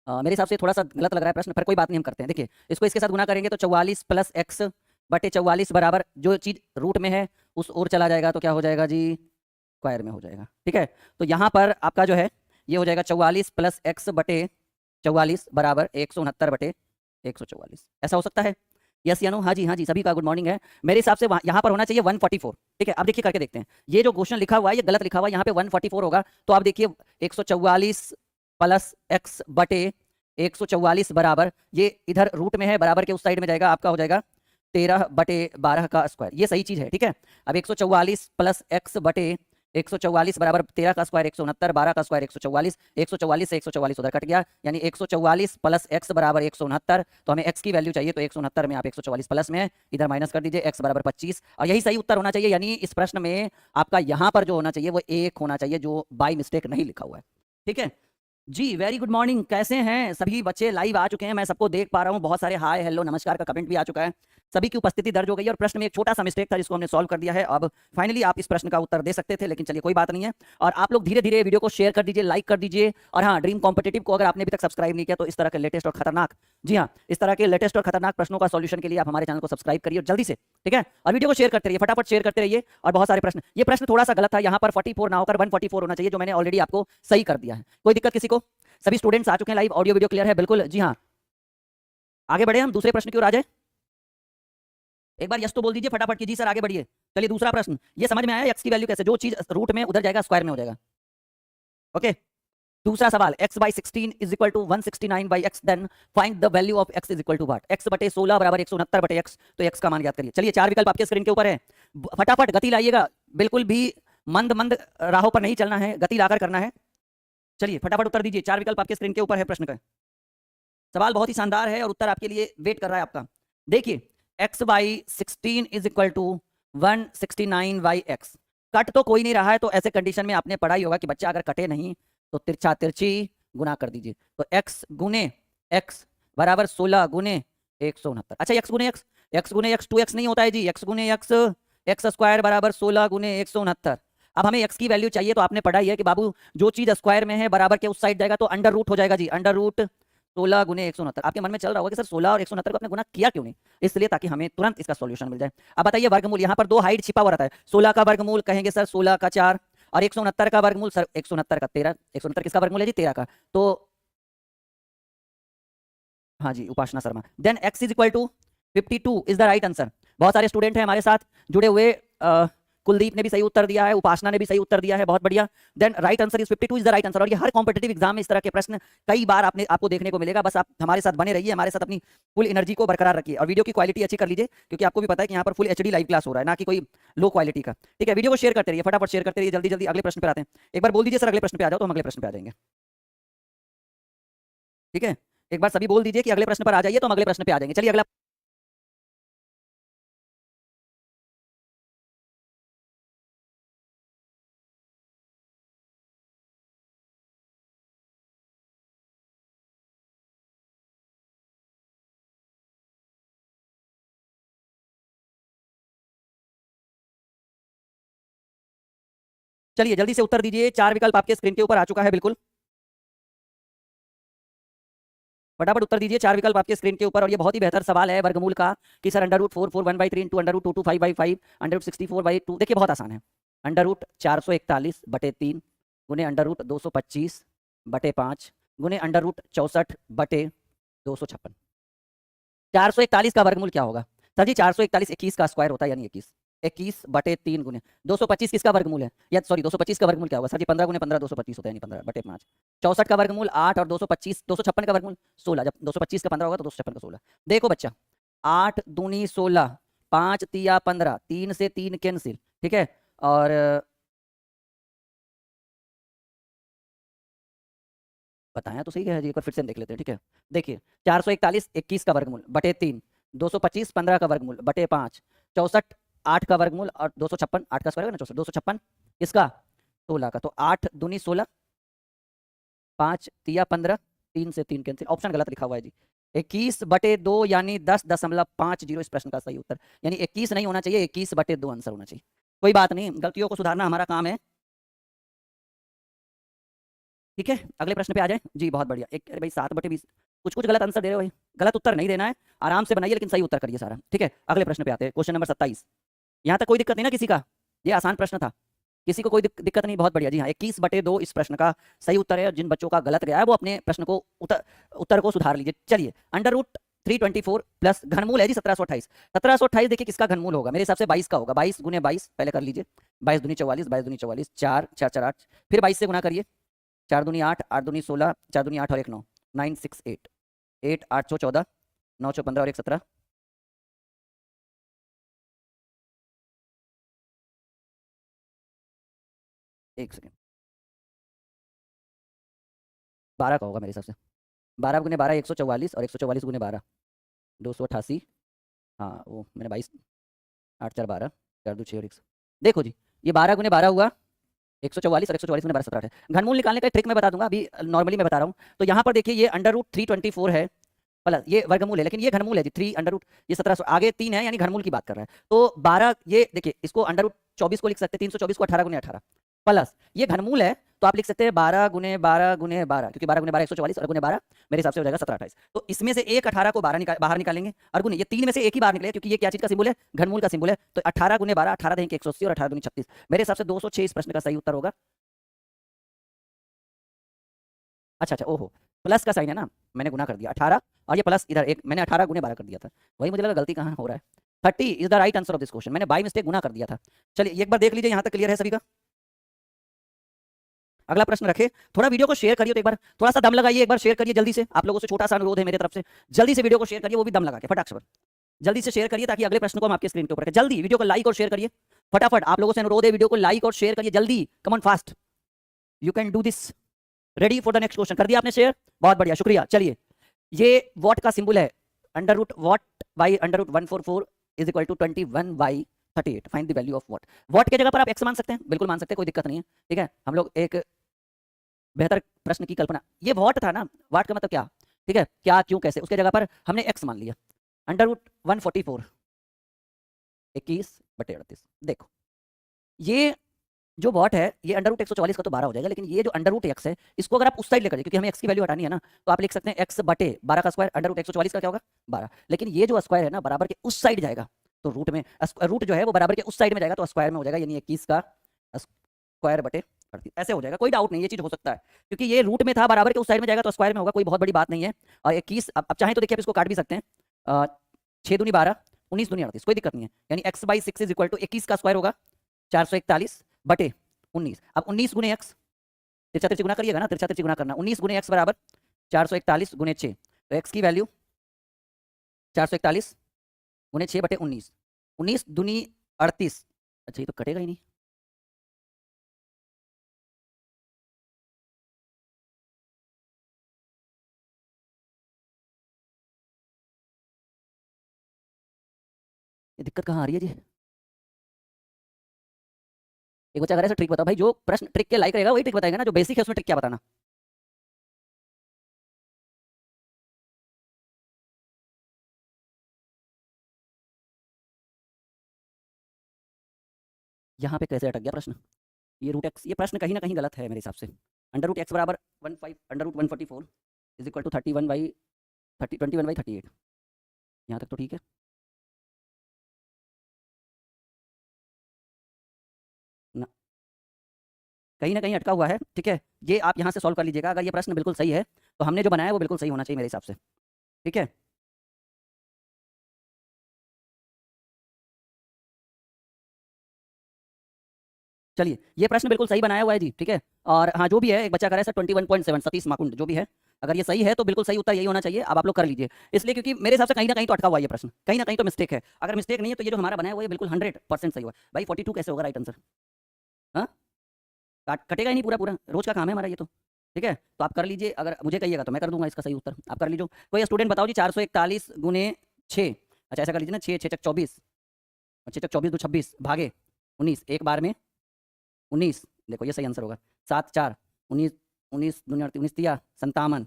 मेरे हिसाब से थोड़ा सा गलत लग रहा है प्रश्न, पर कोई बात नहीं, हम करते हैं। देखिए, इसको इसके साथ गुना करेंगे तो 44 प्लस एक्स बटे 44 बराबर, जो चीज़ रूट में है उस ओर चला जाएगा तो क्या हो जाएगा जी, स्क्वायर में हो जाएगा। ठीक है, तो यहाँ पर आपका जो है ये हो जाएगा 44 प्लस एक्स बटे 44 बराबर 169 बटे 144। ऐसा हो सकता है? यस या नो? हाँ जी, हाँ जी, सभी का गुड मॉर्निंग है। मेरे हिसाब से यहाँ पर होना चाहिए 144। ठीक है, अब देखिए करके देखते हैं। ये जो क्वेश्चन लिखा हुआ है ये गलत लिखा हुआ है, यहाँ पे 144 होगा। तो आप देखिए 144 प्लस एक्स बटे 144 बराबर, ये इधर रूट में है, बराबर के उस साइड में जाएगा, आपका हो जाएगा 13/12 का स्क्वायर। ये सही चीज है। ठीक है, अब 144 प्लस एक्स बटे 144 बराबर 13 का स्क्वायर 169, 12 का स्क्वायर 144, 144 से 144 उधर कट गया, यानी 144 प्लस एक्स बराबर 169। तो हमें एक्स की वैल्यू चाहिए, तो 169 में आप 144 प्लस में इधर माइनस कर दीजिए, एक्स बराबर 25, और यही सही उत्तर होना चाहिए। यानी इस प्रश्न में आपका यहाँ पर जो होना चाहिए वो 1 होना चाहिए, जो बाय मिस्टेक नहीं लिखा हुआ है। ठीक है जी, वेरी गुड मॉर्निंग। कैसे हैं सभी बच्चे? लाइव आ चुके हैं, मैं सबको देख पा रहा हूँ, बहुत सारे हाय, हेलो, नमस्कार का कमेंट भी आ चुका है। सभी की उपस्थिति दर्ज हो गई है और प्रश्न में एक छोटा सा मिस्टेक था जिसको हमने सॉल्व कर दिया है। अब फाइनली आप इस प्रश्न का उत्तर दे सकते थे, लेकिन चलिए कोई बात नहीं है। और आप लोग धीरे धीरे वीडियो को शेयर कर दीजिए, लाइक कर दीजिए। और हाँ, ड्रीम कॉम्पिटिटिव को अगर आपने अभी तक सब्सक्राइब नहीं किया तो इस तरह के लेटेस्ट और खतरनाक, जी हाँ, इस तरह के लेटेस्ट और खतरनाक प्रश्नों का सॉल्यूशन के लिए आप हमारे चैनल को सब्सक्राइब करिए जल्दी से। ठीक है, और वीडियो को शेयर करते रहिए, फटाफट शेयर करते रहिए। और बहुत सारे प्रश्न, ये प्रश्न थोड़ा सा गलत था, यहाँ पर 44 ना होकर 144 होना चाहिए, जो मैंने ऑलरेडी आपको सही कर दिया है। कोई दिक्कत किसी को? सभी स्टूडेंट्स आ चुके हैं लाइव, ऑडियो वीडियो क्लियर है? बिल्कुल, जी हाँ। आगे बढ़े हम दूसरे प्रश्न की ओर आ जाए। एक बार यस तो बोल दीजिए फटाफट की, जी सर आगे बढ़िए। चलिए, दूसरा प्रश्न, ये समझ में आया एक्स की वैल्यू कैसे, जो चीज रूट में उधर जाएगा स्क्वायर में हो जाएगा। ओके, दूसरा सवाल, x by 16 is equal to 169 by x, then find the value of x is equal to what. x बटे 16 बराबर 169 बटे x, तो x का मान याद करिए। चलिए, चार विकल्प आपके स्क्रीन के ऊपर है, फटाफट गति लाइएगा, बिल्कुल भी मंद मंद राहों पर नहीं चलना है, गति लाकर करना है। चलिए फटाफट उत्तर दीजिए, चार विकल्प आपके स्क्रीन के ऊपर है प्रश्न का। सवाल बहुत ही शानदार है और उत्तर आपके लिए वेट कर रहा है आपका। देखिए, x by 16 is equal to 169 by x. Cut तो कोई नहीं रहा है, तो ऐसे कंडीशन में आपने पढ़ा ही होगा कि बच्चा अगर कटे नहीं तो तिरछा तिरछी गुना कर दीजिए। तो x गुने x बराबर 16 गुने 169। अच्छा, x गुने x 2x नहीं होता है जी, x गुने x स्क्वायर बराबर 16 गुने 169। अब हमें x की वैल्यू चाहिए, तो आपने पढ़ा ही है कि बाबू जो चीज स्क्वायर में है बराबर के उस साइड जाएगा तो अंडर रूट हो जाएगा जी, अंडर रूट 16 गुने 169। आपके मन में चल रहा होगा कि सर 16 और 169 को आपने गुना किया क्यों नहीं? इसलिए ताकि हमें तुरंत इसका सॉल्यूशन मिल जाए। अब बताइए, वर्गमूल, यहाँ पर दो हाइट छिपा हुआ रहता है। 16 का वर्गमूल कहेंगे सर 16 का 4, और 169 का वर्गमूल सर 169 का 13। 169 किसका वर्गमूल है जी? 13 का। तो हाँ जी, Upasana Sharma. Then x is equal to 52 is the right answer. बहुत सारे स्टूडेंट हैं हमारे साथ जुड़े हुए, कुलदीप ने भी सही उत्तर दिया है, उपासना ने भी सही उत्तर दिया है, बहुत बढ़िया। Then right answer is 52 is the right answer. और ये हर कॉम्पिटेटिव एग्जाम में इस तरह के प्रश्न कई बार आपको देखने को मिलेगा। बस आप हमारे साथ बने रहिए, हमारे साथ अपनी फुल एनर्जी को बरकरार रखिए और वीडियो की क्वालिटी अच्छी कर लीजिए, क्योंकि आपको भी पता है कि यहाँ पर फुल एचडी लाइव क्लास हो रहा है, ना कि कोई लो क्वालिटी का। ठीक है, वीडियो को शेयर करते रहिए, फटाफट शेयर करते रहिए, जल्दी जल्दी अगले प्रश्न पर आते हैं। एक बार बोल दीजिए सर अगले प्रश्न पे आ जाओ, तो हम अगले प्रश्न पे आ जाएंगे। ठीक है, एक बार सभी बोल दीजिए कि अगले प्रश्न पर आ जाइए, तो हम अगले प्रश्न पे आ जाएंगे। चलिए अगला। चलिए जल्दी से उत्तर दीजिए, 4 विकल्प आपके स्क्रीन के ऊपर आ चुका है, बिल्कुल फटाफट उत्तर दीजिए, 4 विकल्प आपके स्क्रीन के ऊपर। और ये बहुत ही बेहतर सवाल है वर्गमूल का कि sir under root 4 4 1/3 into under root 2 2 5/5 under root 64/2। देखिए बहुत आसान है, अंडर रूट 441/3 गुने अंडर रूट 225/5 गुने अंडर रूट 64/256। 441 का वर्गमूल क्या होगा सर जी? 441 21 का स्क्वायर होता है, यानी 21/3 गुने 225 किसका वर्गमूल है? या सॉरी 225 का वर्गमूल क्या होगा सर जी? 15 गुने 15 225 होता है, यानी 15/5। 64 का वर्गमूल 8 और 225 256 का वर्गमूल 16। जब 225 का 15 होगा तो 256 का 16। देखो बच्चा, 8 दूनी 16, 5 तिया 15, 3 से 3 कैंसिल। ठीक है, और बताया तो सही है जी, एक बार फिर से देख लेते हैं। ठीक है, देखिए 441 21 का वर्गमूल बटे 3, 225 15 का वर्गमूल बटे 5, 64 8 का वर्गमूल और 256 8 का स्क्वायर है ना 64, 256 इसका 16 का। तो 8 दूनी 16, 5 तिया 15, 3 से 3 कैंसिल। ऑप्शन गलत लिखा हुआ है जी, 21/2 यानी 10.50 इस प्रश्न का सही उत्तर। यानी 21 नहीं होना चाहिए, 21/2 आंसर होना चाहिए। कोई बात नहीं, गलतियों को सुधारना हमारा काम है। ठीक है, अगले प्रश्न पे आ जाए जी। बहुत बढ़िया। एक अरे भाई 7/20 कुछ कुछ गलत आंसर दे रहे हो भाई, गलत उत्तर नहीं देना है, आराम से बनाइए लेकिन सही उत्तर करिए सारा। ठीक है, अगले प्रश्न पे आते हैं, क्वेश्चन नंबर 27। यहाँ तक कोई दिक्कत नहीं ना किसी का? ये आसान प्रश्न था, किसी को कोई दिक्कत नहीं? बहुत बढ़िया जी हाँ, 21/2 इस प्रश्न का सही उत्तर है। और जिन बच्चों का गलत गया है वो अपने प्रश्न को उत्तर को सुधार लीजिए। चलिए, अंडर रूट 324 प्लस घनमूल है जी 1728। 1728 देखिए किसका घनमूल होगा? मेरे हिसाब से 22 का होगा। 22 गुने 22 पहले कर लीजिए, 22 दूनी 44, 22 दूनी 44, 4 4 4 8, फिर 22 से गुना करिए, 4 दूनी 8, 8 दूनी 16, 4 दूनी 8 और 1 9, 968, 8 8 चौ 14, 9 चौ 15 और 1 17। एक सेकेंड, 12 का होगा मेरे हिसाब से। 12 गुने 12 144 और 144 गुने 12 288। हाँ वो मैंने 22, 8 4 12, 4 2 6 और 1। देखो जी, ये 12 गुने 12 हुआ 144 और 144 गुने 12 17 है। घनमूल निकालने का ट्रिक मैं बता दूंगा, अभी नॉर्मली मैं बता रहा हूँ। तो यहाँ पर देखिए, ये अंडर रूट 324 है प्लस ये वर्गमूल है, लेकिन ये घनमूल है जी 3 अंडर रूट, ये 1700 आगे 3 है, यानी घनमूल की बात कर रहा है। तो 12 ये देखिए, इसको अंडर रूट 24 को लिख सकते हैं, 324 को 18 गुने 18 प्लस ये घनमूल है, तो आप लिख सकते हैं 12 गुने 12 गुने 12, क्योंकि 12 गुने 12 144 और गुने 12 मेरे हिसाब से हो जाएगा 17 28। तो इसमें से एक 18 को बाहर निकालेंगे और गुने, ये 3 में से एक ही बाहर निकलेगा, क्योंकि ये क्या चीज का सिंबल है? घनमूल का सिंबल है। तो 18 गुने 12 18 देंगे 180 और 18 दूनी 36। मेरे हिसाब से 206 इस प्रश्न का सही उत्तर होगा। अच्छा अच्छा, ओहो, प्लस का साइन है ना, मैंने गुना कर दिया 18 और ये प्लस इधर एक, मैंने 18 गुने 12 कर दिया था, वही मुझे लगा गलती कहाँ हो रहा है। 30 is the right answer of this question, मैंने बाई मिस्टेक गुना कर दिया था। चलिए एक बार देख लीजिए, यहाँ तक क्लियर है सभी का? अगला प्रश्न रखे, थोड़ा वीडियो को शेयर करिए, तो एक बार थोड़ा सा दम लगाइए, एक बार शेयर करिए जल्दी से। आप लोगों से छोटा सा अनुरोध है मेरे तरफ से, जल्दी से वीडियो को शेयर करिए, वो भी दम लगा के फटाक से जल्दी से शेयर करिए, ताकि अगले प्रश्न को हम आपके स्क्रीन के ऊपर रखें। जल्दी वीडियो को लाइक और शेयर करिए फटाफट, आप लोगों से अनुरोध है, वीडियो को लाइक और शेयर करिए जल्दी, come on fast, you can do this. Ready for the next question? कर दिया आपने शेयर? बहुत बढ़िया, शुक्रिया। चलिए, ये वॉट का सिंबल है, under root what by under root 144 is equal to 21/38। Find the value of what. What की जगह पर आप एक्स मान सकते हैं, बिल्कुल मान सकते हैं, कोई दिक्कत नहीं है। ठीक है, हम लोग एक बेहतर प्रश्न की कल्पना, ये वॉट था ना, वॉट का मतलब क्या? ठीक है, क्या क्यों कैसे, उसके जगह पर हमने एक्स मान लिया। Under root 144 21/38। देखो, ये जो वॉट है, ये अंडर रूट 144 का तो 12 हो जाएगा, लेकिन ये जो अंडर रूट एक्स है, इसको अगर आप उस साइड लेकर जाए, क्योंकि हमें एक्स की वैल्यू हटानी है ना, तो आप लिख सकते हैं एक्स बटे 12 का स्क्वायर। अंडर रूट 144 का क्या होगा? 12। लेकिन ये जो स्क्वायर है ना, बराबर के उस साइड जाएगा, तो रूट में रूट जो है वो बराबर के उस साइड में जाएगा, तो स्क्वायर में हो जाएगा, यानी 21 का स्क्वायर बटे 38 ऐसे हो जाएगा। कोई डाउट नहीं, ये चीज हो सकता है, क्योंकि ये रूट में था, बराबर के उस साइड में जाएगा तो स्क्वायर में होगा, कोई बहुत बड़ी बात नहीं है। और 21 अब चाहें तो देखिए, आप इसको काट भी सकते हैं, 6 दूनी 12, 19 दूनी 38, कोई दिक्कत नहीं है। यानी x/6 इज इक्वल टू 21 का स्क्वायर होगा, 441/19। अब 19 गुने x, तिरछा तिरछी गुना करिएगा ना, तिरछा तिरछी गुना करना। 19 गुने x बराबर 441 गुने 6, तो x की वैल्यू 441 गुने 6/19, 19 दूनी 38। अच्छा ये तो कटेगा ही नहीं। ये दिक्कत कहाँ आ रही है जी? एक बच्चा कह रहा है सर ट्रिक बताओ। भाई जो प्रश्न ट्रिक के लायक रहेगा वही ट्रिक बताएगा ना, जो बेसिक है उसमें ट्रिक क्या बताना। यहाँ पे कैसे अटक गया प्रश्न? ये रूट एक्स, ये प्रश्न कहीं ना कहीं गलत है मेरे हिसाब से। अंडर रूट एक्स बराबर 15 under root 144 is equal to 21/38। यहाँ तक तो ठीक है। ना, कहीं ना कहीं अटका हुआ है, ठीक है। ये आप यहाँ से सॉल्व कर लीजिएगा। अगर ये प्रश्न बिल्कुल सही है तो हमने जो बनाया है वो बिल्कुल सही होना चाहिए मेरे हिसाब से, ठीक है। चलिए ये प्रश्न बिल्कुल सही बनाया हुआ है जी, ठीक है। और हाँ जो भी है, एक बच्चा कह रहा है सर 21.7 सतीश माकुंड, जो भी है अगर ये सही है तो बिल्कुल सही उत्तर यही होना चाहिए। अब आप लोग कर लीजिए, इसलिए क्योंकि मेरे हिसाब से कहीं ना कहीं तो अटका हुआ है ये प्रश्न, कहीं ना कहीं तो मिस्टेक है। अगर मिस्टेक नहीं है तो ये जो हमारा बनाया हुआ है बिल्कुल 100% सही हुआ। भाई 42 कैसे होगा राइट आंसर? हाँ, कटेगा ही नहीं पूरा पूरा, रोज का काम है हमारा ये तो, ठीक है। तो आप कर लीजिए, अगर मुझे कहिएगा तो मैं कर दूंगा इसका सही उत्तर, आप कर लीजिए। कोई स्टूडेंट बताओ जी 441 गुने 6। अच्छा ऐसा कर लीजिए ना, 6 6 चक 24, 6 चक 24 2 26 भागे 19, एक बार में 19, देखो ये सही आंसर होगा। 7 4 19, 19 दूनी 19 तिया 57।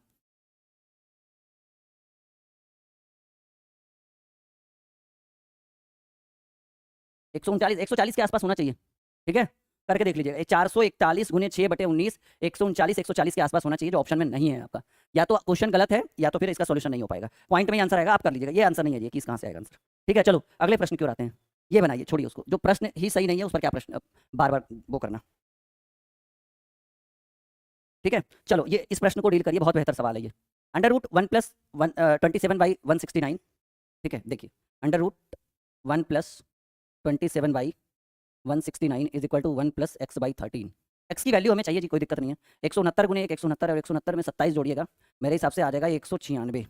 एक सौ उनचालीस, 140 के आसपास होना चाहिए, ठीक है। करके देख लीजिएगा। 441 गुने 6/19, 139 140 के आसपास होना चाहिए, जो ऑप्शन में नहीं है आपका। या तो क्वेश्चन गलत है या तो फिर इसका सॉल्यूशन नहीं हो पाएगा। पॉइंट में ही आंसर आएगा, आप कर लीजिएगा। ये आंसर नहीं है, ये किस कहाँ से आएगा आंसर, ठीक है। चलो अगले प्रश्न की ओर आते हैं। ये बनाइए, छोड़िए उसको, जो प्रश्न ही सही नहीं है उस पर क्या प्रश्न बार बार वो करना, ठीक है। चलो ये इस प्रश्न को डील करिए, बहुत बेहतर सवाल है ये। अंडर रूट 1 प्लस 27/169, ठीक है। देखिए under root 1 plus 27/169 is equal to 1 plus x/13। X की वैल्यू हमें चाहिए जी, कोई दिक्कत नहीं है। 169 गुने 1 169 और 169 में 27 जोड़िएगा, मेरे हिसाब से आ जाएगा 196।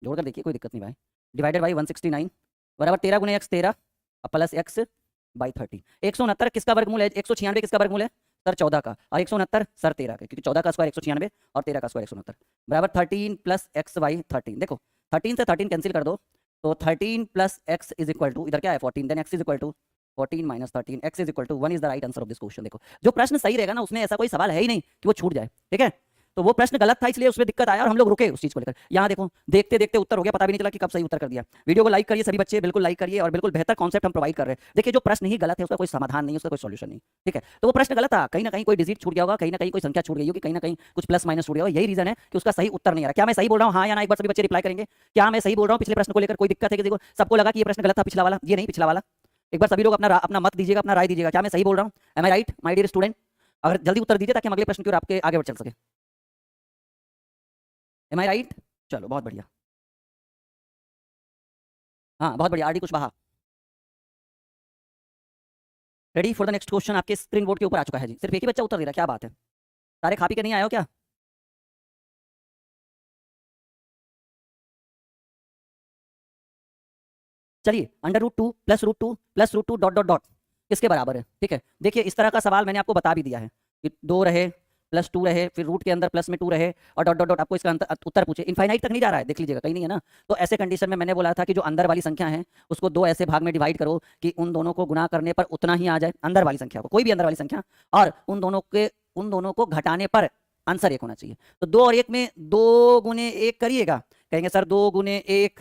जोड़कर देखिए, कोई दिक्कत नहीं भाई। डिवाइडेड बाई 169 बराबर 13 गुने x 13 प्लस x/30। 169 किसका वर्गमूल है? 196 किसका वर्गमूल है? सर 14 का, और 169 सर 13 का, क्योंकि 14 का स्क्वायर 196 और 13 का स्क्वायर 169 बराबर 13 प्लस x/13। देखो 13 से 13 कैंसिल कर दो, तो 13 plus x is equal to, इधर क्या है 14, then x is equal to 14 minus 13, x is equal to 1 is the right answer of this question. देखो जो प्रश्न सही रहेगा ना उसमें ऐसा कोई सवाल है ही नहीं कि वो छूट जाए, ठीक है। तो वो प्रश्न गलत था इसलिए उसमें दिक्कत आया और हम लोग रुके उस चीज को लेकर। यहाँ देखो देखते देखते उत्तर हो गया, पता भी नहीं चला कि कब सही उत्तर कर दिया। वीडियो को लाइक करिए सभी बच्चे, बिल्कुल लाइक करिए, और बिल्कुल बेहतर कॉन्सेप्ट हम प्रोवाइड कर रहे हैं। देखिए जो प्रश्न ही गलत है उसका कोई समाधान नहीं, उसका कोई सॉल्यूशन नहीं, ठीक है। तो वो प्रश्न गलत था, कहीं ना कहीं कोई डिजिट छूट गया होगा, कहीं ना कहीं कोई संख्या छूट गई होगी, कहीं ना कहीं कुछ प्लस माइनस छूट गया होगा। यही रीजन है कि उसका सही उत्तर नहीं आ रहा। क्या मैं सही बोल रहा हूँ, हाँ या ना? एक बार सभी बच्चे रिप्लाई करेंगे, क्या मैं सही बोल रहा हूँ? पिछले प्रश्न को लेकर कोई दिक्कत है किसी को? सबको लगा कि ये प्रश्न गलत था पिछला वाला? ये नहीं, पिछला वाला। एक बार सभी लोग अपना अपना मत दीजिएगा, अपना राय दीजिएगा, क्या मैं सही बोल रहा हूँ? Am I right my dear student? अगर जल्दी उत्तर दीजिए ताकि हम अगले प्रश्न की ओर आपके आगे बढ़ चल सके। M I right? चलो बहुत बढ़िया, हाँ बहुत बढ़िया। RD Kushwaha ready for the next question, आपके स्क्रीन बोर्ड के ऊपर आ चुका है जी। सिर्फ एक ही बच्चा उत्तर दे रहा है, क्या बात है? सारे खा पी के नहीं आए हो क्या? चलिए under root 2 plus root 2 plus root 2 dot dot dot किसके बराबर है, ठीक है। देखिए इस तरह का सवाल मैंने आपको बता भी दिया है कि 2 रहे प्लस 2 रहे, फिर रूट के अंदर प्लस में 2 रहे, और डॉट डॉट डॉट आपको इसका उत्तर पूछे। इनफाइनाइट तक नहीं जा रहा है, देख लीजिएगा कहीं नहीं है ना। तो ऐसे कंडीशन में मैंने बोला था कि जो अंदर वाली संख्या है उसको दो ऐसे भाग में डिवाइड करो कि उन दोनों को गुणा करने पर उतना ही आ जाए, अंदर वाली संख्या को, कोई भी अंदर वाली संख्या, और उन दोनों को घटाने पर आंसर 1 होना चाहिए। तो 2 और 1 में 2 गुने 1 करिएगा, कहेंगे सर 2 गुने 1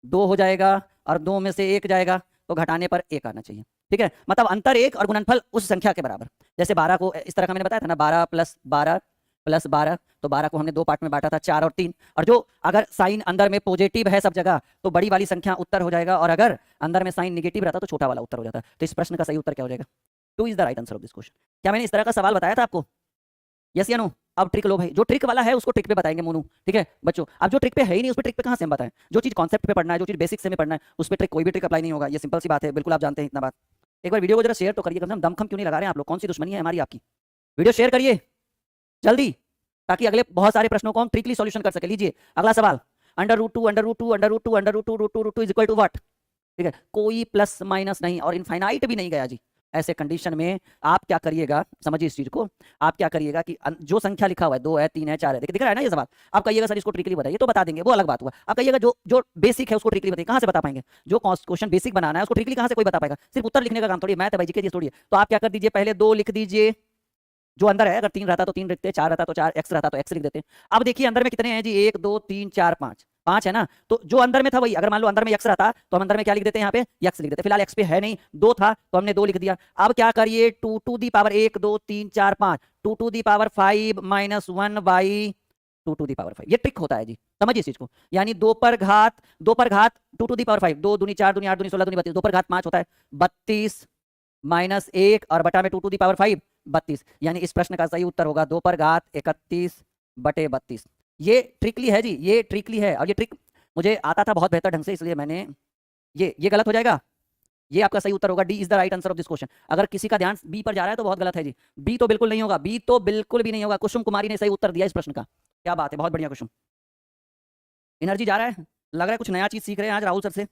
2 हो जाएगा, और 2 में से 1 जाएगा, तो घटाने पर 1 आना चाहिए, ठीक है। मतलब अंतर 1 और गुणनफल उस संख्या के बराबर। जैसे 12 को इस तरह का मैंने बताया था ना, 12 प्लस 12 प्लस 12, तो 12 को हमने 2 पार्ट में बांटा था, 4 और 3। और जो अगर साइन अंदर में पॉजिटिव है सब जगह तो बड़ी वाली संख्या उत्तर हो जाएगा, और अगर अंदर में साइन निगेटिव रहता तो छोटा वाला उत्तर हो जाता। तो इस प्रश्न का सही उत्तर क्या हो जाएगा? 2 is the right answer of this question. क्या मैंने इस तरह का सवाल बताया था आपको? यस या नो? अब ट्रिक लो भाई, जो ट्रिक वाला है उसको ट्रिक पे बताएंगे मोनू, ठीक है बच्चों। अब जो ट्रिक पे है ही नहीं उस पे ट्रिक पे कहां से हम बताएं? जो चीज कॉन्सेप्ट पे पढ़ना है, जो चीज बेसिक से में पढ़ना है, उस पे ट्रिक कोई भी ट्रिक अप्लाई नहीं होगा। ये सिंपल सी बात है, बिल्कुल आप जानते हैं इतना बात। एक बार वीडियो को जरा शेयर तो करिए, कम से कम दमखम क्यों नहीं लगा रहे हैं आप लोग? कौन सी दुश्मनी है हमारी आपकी? वीडियो शेयर करिए जल्दी, ताकि अगले बहुत सारे प्रश्नों को हम ट्रिकली सॉल्यूशन कर सके। लीजिए अगला सवाल, √2 √2 √2 √2 इज इक्वल टू व्हाट? ठीक है, कोई प्लस माइनस नहीं और इनफाइनाइट भी नहीं गया जी। ऐसे कंडीशन में आप क्या करिएगा, समझिए इस चीज को, आप क्या करिएगा कि जो संख्या लिखा हुआ है 2 है 3 है 4 है, दिख रहा है ना ये सवाल, आप कहिएगा सर इसको ट्रिकली बताइए, तो बता देंगे, वो अलग बात हुआ। आप कहिएगा जो जो बेसिक है उसको ट्रिकली बताइए, कहां से बता पाएंगे? जो क्वेश्चन बेसिक बनाना है उसको ट्रिकली कहां से कोई बता पाएगा? सिर्फ उत्तर लिखने का काम थोड़ी, मैथ है भाई, जीके थोड़ी है। तो आप क्या कर दीजिए, पहले 2 लिख दीजिए जो अंदर है, अगर 3 रहता तो 3 लिखते, 4 रहता तो 4, x रहता तो x लिख देते। अब देखिए अंदर में कितने हैं जी, 1 2 3 4 5, 5 है ना, तो जो अंदर में था वही, अगर मान लो अंदर में x रहता तो हम अंदर में क्या लिख देते हैं, यहाँ पे x लिख देते। फिलहाल x पे है नहीं, 2 था तो हमने 2 लिख दिया। अब क्या करिए, 2 to the power 1 2 3 4 5, 2 to the power 5 minus 1 by 2 to the power 5, ये ट्रिक होता है जी, समझिए इस चीज को। यानी 2 पर घात 2 टू दी पावर 5, 2 दूनी 4 दूनी 8 दूनी 16 दूनी 32, 2 पर घात 5 होता है 32 माइनस 1 और बटा में 2 टू दी पावर 5 32, यानी इस प्रश्न का सही उत्तर होगा 2 पर घात 31 बटे 32। ये ट्रिकली है जी, ये ट्रिकली है, और ये ट्रिक मुझे आता था बहुत बेहतर ढंग से, इसलिए मैंने ये गलत हो जाएगा, ये आपका सही उत्तर होगा। D is the right answer of this question. अगर किसी का ध्यान बी पर जा रहा है तो बहुत गलत है जी, बी तो बिल्कुल नहीं होगा, बी तो बिल्कुल भी नहीं होगा। कुसुम कुमारी ने सही उत्तर दिया इस प्रश्न का, क्या बात है, बहुत बढ़िया कुसुम। एनर्जी जा रहा है, लग रहा है कुछ नया चीज सीख रहे हैं आज राहुल सर से।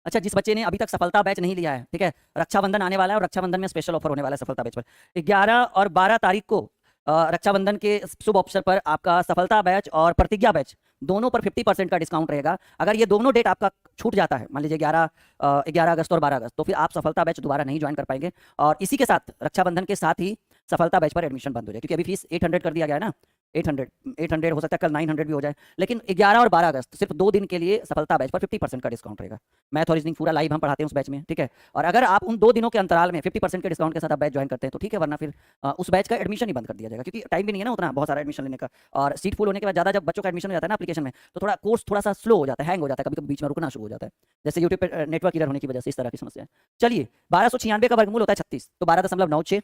अच्छा, जिस बच्चे ने अभी तक सफलता बैच नहीं लिया है, ठीक है, रक्षाबंधन आने वाला है और रक्षाबंधन में स्पेशल ऑफर होने वाला है सफलता बैच पर। 11 और 12 तारीख को रक्षाबंधन के शुभ अवसर पर आपका सफलता बैच और प्रतिज्ञा बैच दोनों पर 50% का डिस्काउंट रहेगा। अगर ये दोनों डेट आपका छूट जाता है, मान लीजिए 11 अगस्त और 12 अगस्त, तो फिर आप सफलता बैच दोबारा नहीं ज्वाइन कर पाएंगे, और इसी के साथ रक्षाबंधन के साथ ही सफलता बैच पर एडमिशन बंद हो जाए, क्योंकि अभी फीस 800 कर दिया गया है ना, 800 हो सकता है कल 900 भी हो जाए। लेकिन 11 और 12 अगस्त सिर्फ 2 दिन के लिए सफलता बैच पर 50% का डिस्काउंट रहेगा। मैथ और रीजनिंग पूरा लाइव हम पढ़ाते हैं उस बैच में, ठीक है। और अगर आप उन 2 दिनों के अंतराल में 50% के डिस्काउंट के साथ आप बैच ज्वाइन करते हैं तो ठीक है, वरना फिर उस बैच का एडमिशन ही बंद कर दिया जाएगा, क्योंकि टाइम भी नहीं है ना उतना बहुत सारा एडमिशन लेने का, और सीट फुल होने के बाद ज़्यादा जब बच्चों का एडमिशन हो जाता है ना एप्लीकेशन में, तो थोड़ा कोर्स थोड़ा सा स्लो हो जाता है, हैंग हो जाता है, कभी कभी बीच में रुकना शुरू हो जाता है, जैसे यूट्यूब पे नेटवर्क एरर होने की वजह से, इस तरह की समस्या है। चलिए, 1296 का वर्गमूल होता है 36, तो 12.96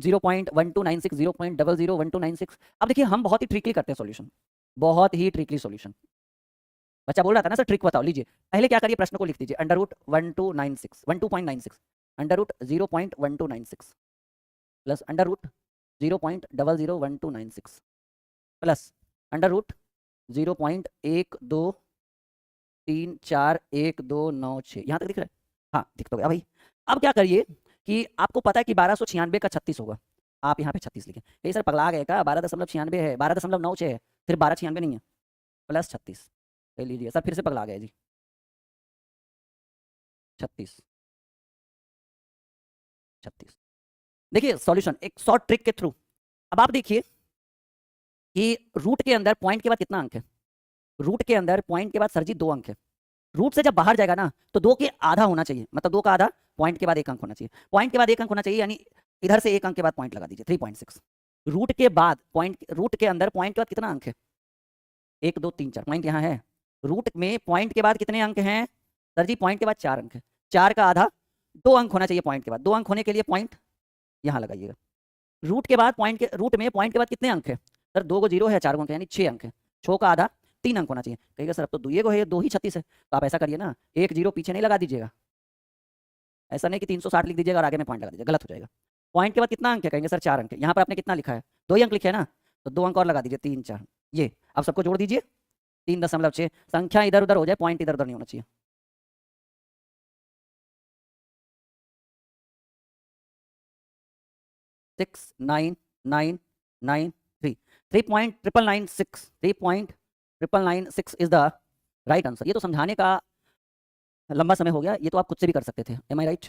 0.1296 0.001296। अब देखिए हम बहुत ही ट्रिकली करते हैं सॉल्यूशन, बहुत ही ट्रिकली सॉल्यूशन। बच्चा बोल रहा था ना सर ट्रिक बताओ, लीजिए पहले क्या करिए, प्रश्न को लिख दीजिए √1296 12.96 √0.1296 प्लस √0.001296 प्लस √0.12341296। यहाँ तक दिख रहा है? हाँ दिख तो गया भाई। अब क्या करिए कि आपको पता है कि 1296 का 36 होगा, आप यहाँ पे 36 लिखें। कहीं सर पगला गए का, 12.96 है, 12.96 है, फिर 1296 नहीं है, प्लस 36 लीजिए। सर फिर से पगला गया जी, 36 36। देखिए सॉल्यूशन एक शॉर्ट ट्रिक के थ्रू। अब आप देखिए कि रूट के अंदर पॉइंट के बाद कितना अंक है, रूट के अंदर पॉइंट के बाद सर जी 2 अंक है। रूट से जब बाहर जाएगा ना तो 2 के आधा होना चाहिए, मतलब 2 का आधा, पॉइंट के बाद 1 अंक होना चाहिए, पॉइंट के बाद 1 अंक होना चाहिए, यानी इधर से 1 अंक के बाद पॉइंट लगा दीजिए 3.6। रूट के बाद पॉइंट, रूट के अंदर पॉइंट के बाद कितना अंक है, 1 2 3 4 पॉइंट यहाँ है। रूट में पॉइंट के बाद कितने अंक हैं सर जी, पॉइंट के बाद 4 अंक है, 4 का आधा 2 अंक होना चाहिए पॉइंट के बाद, 2 अंक होने के लिए पॉइंट यहाँ लगाइएगा। रूट के बाद पॉइंट के, रूट में पॉइंट के बाद कितने अंक है सर, 2 को 0 है, 4 को अंक है, यानी 6 अंक है, 6 का आधा 3 अंक होना चाहिए। कहिएगा सर अब तो 2 को है, 2 ही 36 है, तो आप ऐसा करिए ना, 1 0 पीछे नहीं लगा दीजिएगा, ऐसा नहीं कि 360 लिख दीजिएगा और आगे में पॉइंट लगा दीजिएगा, गलत हो जाएगा। पॉइंट के बाद कितना अंक है, कहेंगे सर 4 अंक है, यहाँ पर आपने कितना लिखा है, 2 ही अंक लिखे है ना, तो 2 अंक और लगा दीजिए 3 4, ये अब सबको जोड़ दीजिए 3.6, संख्या इधर उधर हो जाए, पॉइंट इधर उधर नहीं होना चाहिए। Six nine nine nine three 3.996 3.996 is the right answer. ये तो समझाने का लंबा समय हो गया, ये तो आप खुद से भी कर सकते थे, एम आई राइट?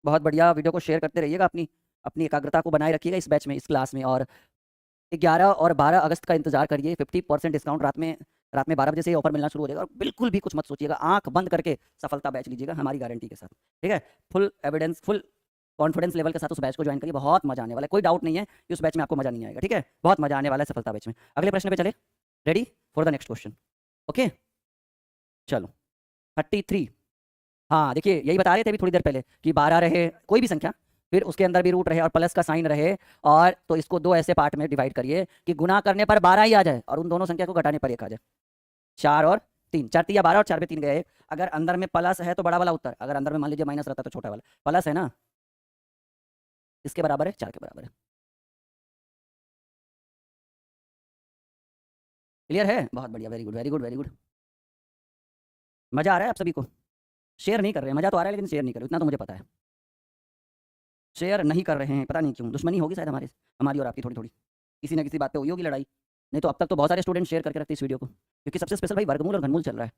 बहुत बढ़िया, वीडियो को शेयर करते रहिएगा, अपनी अपनी एकाग्रता को बनाए रखिएगा इस बैच में, इस क्लास में। और 11 और 12 अगस्त का इंतजार करिए, 50% डिस्काउंट रात में 12 बजे से ऑफर मिलना शुरू हो जाएगा, और बिल्कुल भी कुछ मत सोचिएगा, आंख बंद करके सफलता बैच लीजिएगा हमारी गारंटी के साथ, ठीक है। Full evidence, full confidence level के साथ उस बैच को ज्वाइन करिए, बहुत मजा आने वाला है, कोई डाउट नहीं है कि उस बैच में आपको मजा नहीं आएगा, ठीक है, बहुत मजा आने वाला है सफलता बैच में। अगले प्रश्न पे चले, ready for the next question, okay चलो 33। हाँ देखिए यही बता रहे थे अभी थोड़ी देर पहले कि 12 रहे कोई भी संख्या, फिर उसके अंदर भी रूट रहे और प्लस का साइन रहे, और तो इसको 2 ऐसे पार्ट में डिवाइड करिए कि गुना करने पर 12 ही आ जाए और उन दोनों संख्या को घटाने पर 1 आ जाए, 4 और 3, 4 3 12 और 4 पे 3 गए 1। अगर अंदर में प्लस है तो बड़ा वाला उत्तर, अगर अंदर में मान लीजिए माइनस रहता तो छोटा वाला। प्लस है ना, इसके बराबर है, 4 के बराबर है। क्लियर है? बहुत बढ़िया, very good very good very good. मजा आ रहा है आप सभी को? शेयर नहीं कर रहे हैं, मजा तो आ रहा है लेकिन शेयर नहीं कर रहे, इतना तो मुझे पता है। शेयर नहीं कर रहे हैं, पता नहीं क्यों, दुश्मनी होगी शायद हमारी और आपकी थोड़ी थोड़ी, किसी ना किसी बात पे हुई होगी लड़ाई। नहीं तो अब तक तो बहुत सारे स्टूडेंट शेयर करके रखते इस वीडियो को, क्योंकि सबसे स्पेशल भाई वर्गमूल और घनमूल चल रहा है।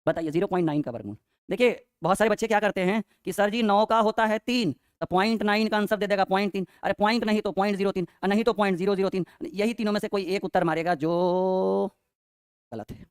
बताइए 0.9 का वर्गमूल। देखिए बहुत सारे बच्चे क्या करते हैं कि सर जी 9 का होता है 3, तो 0.9 का आंसर दे देगा 0.3। अरे पॉइंट नहीं तो 0.03, नहीं तो 0.003, यही तीनों में से कोई एक उत्तर मारेगा जो गलत है।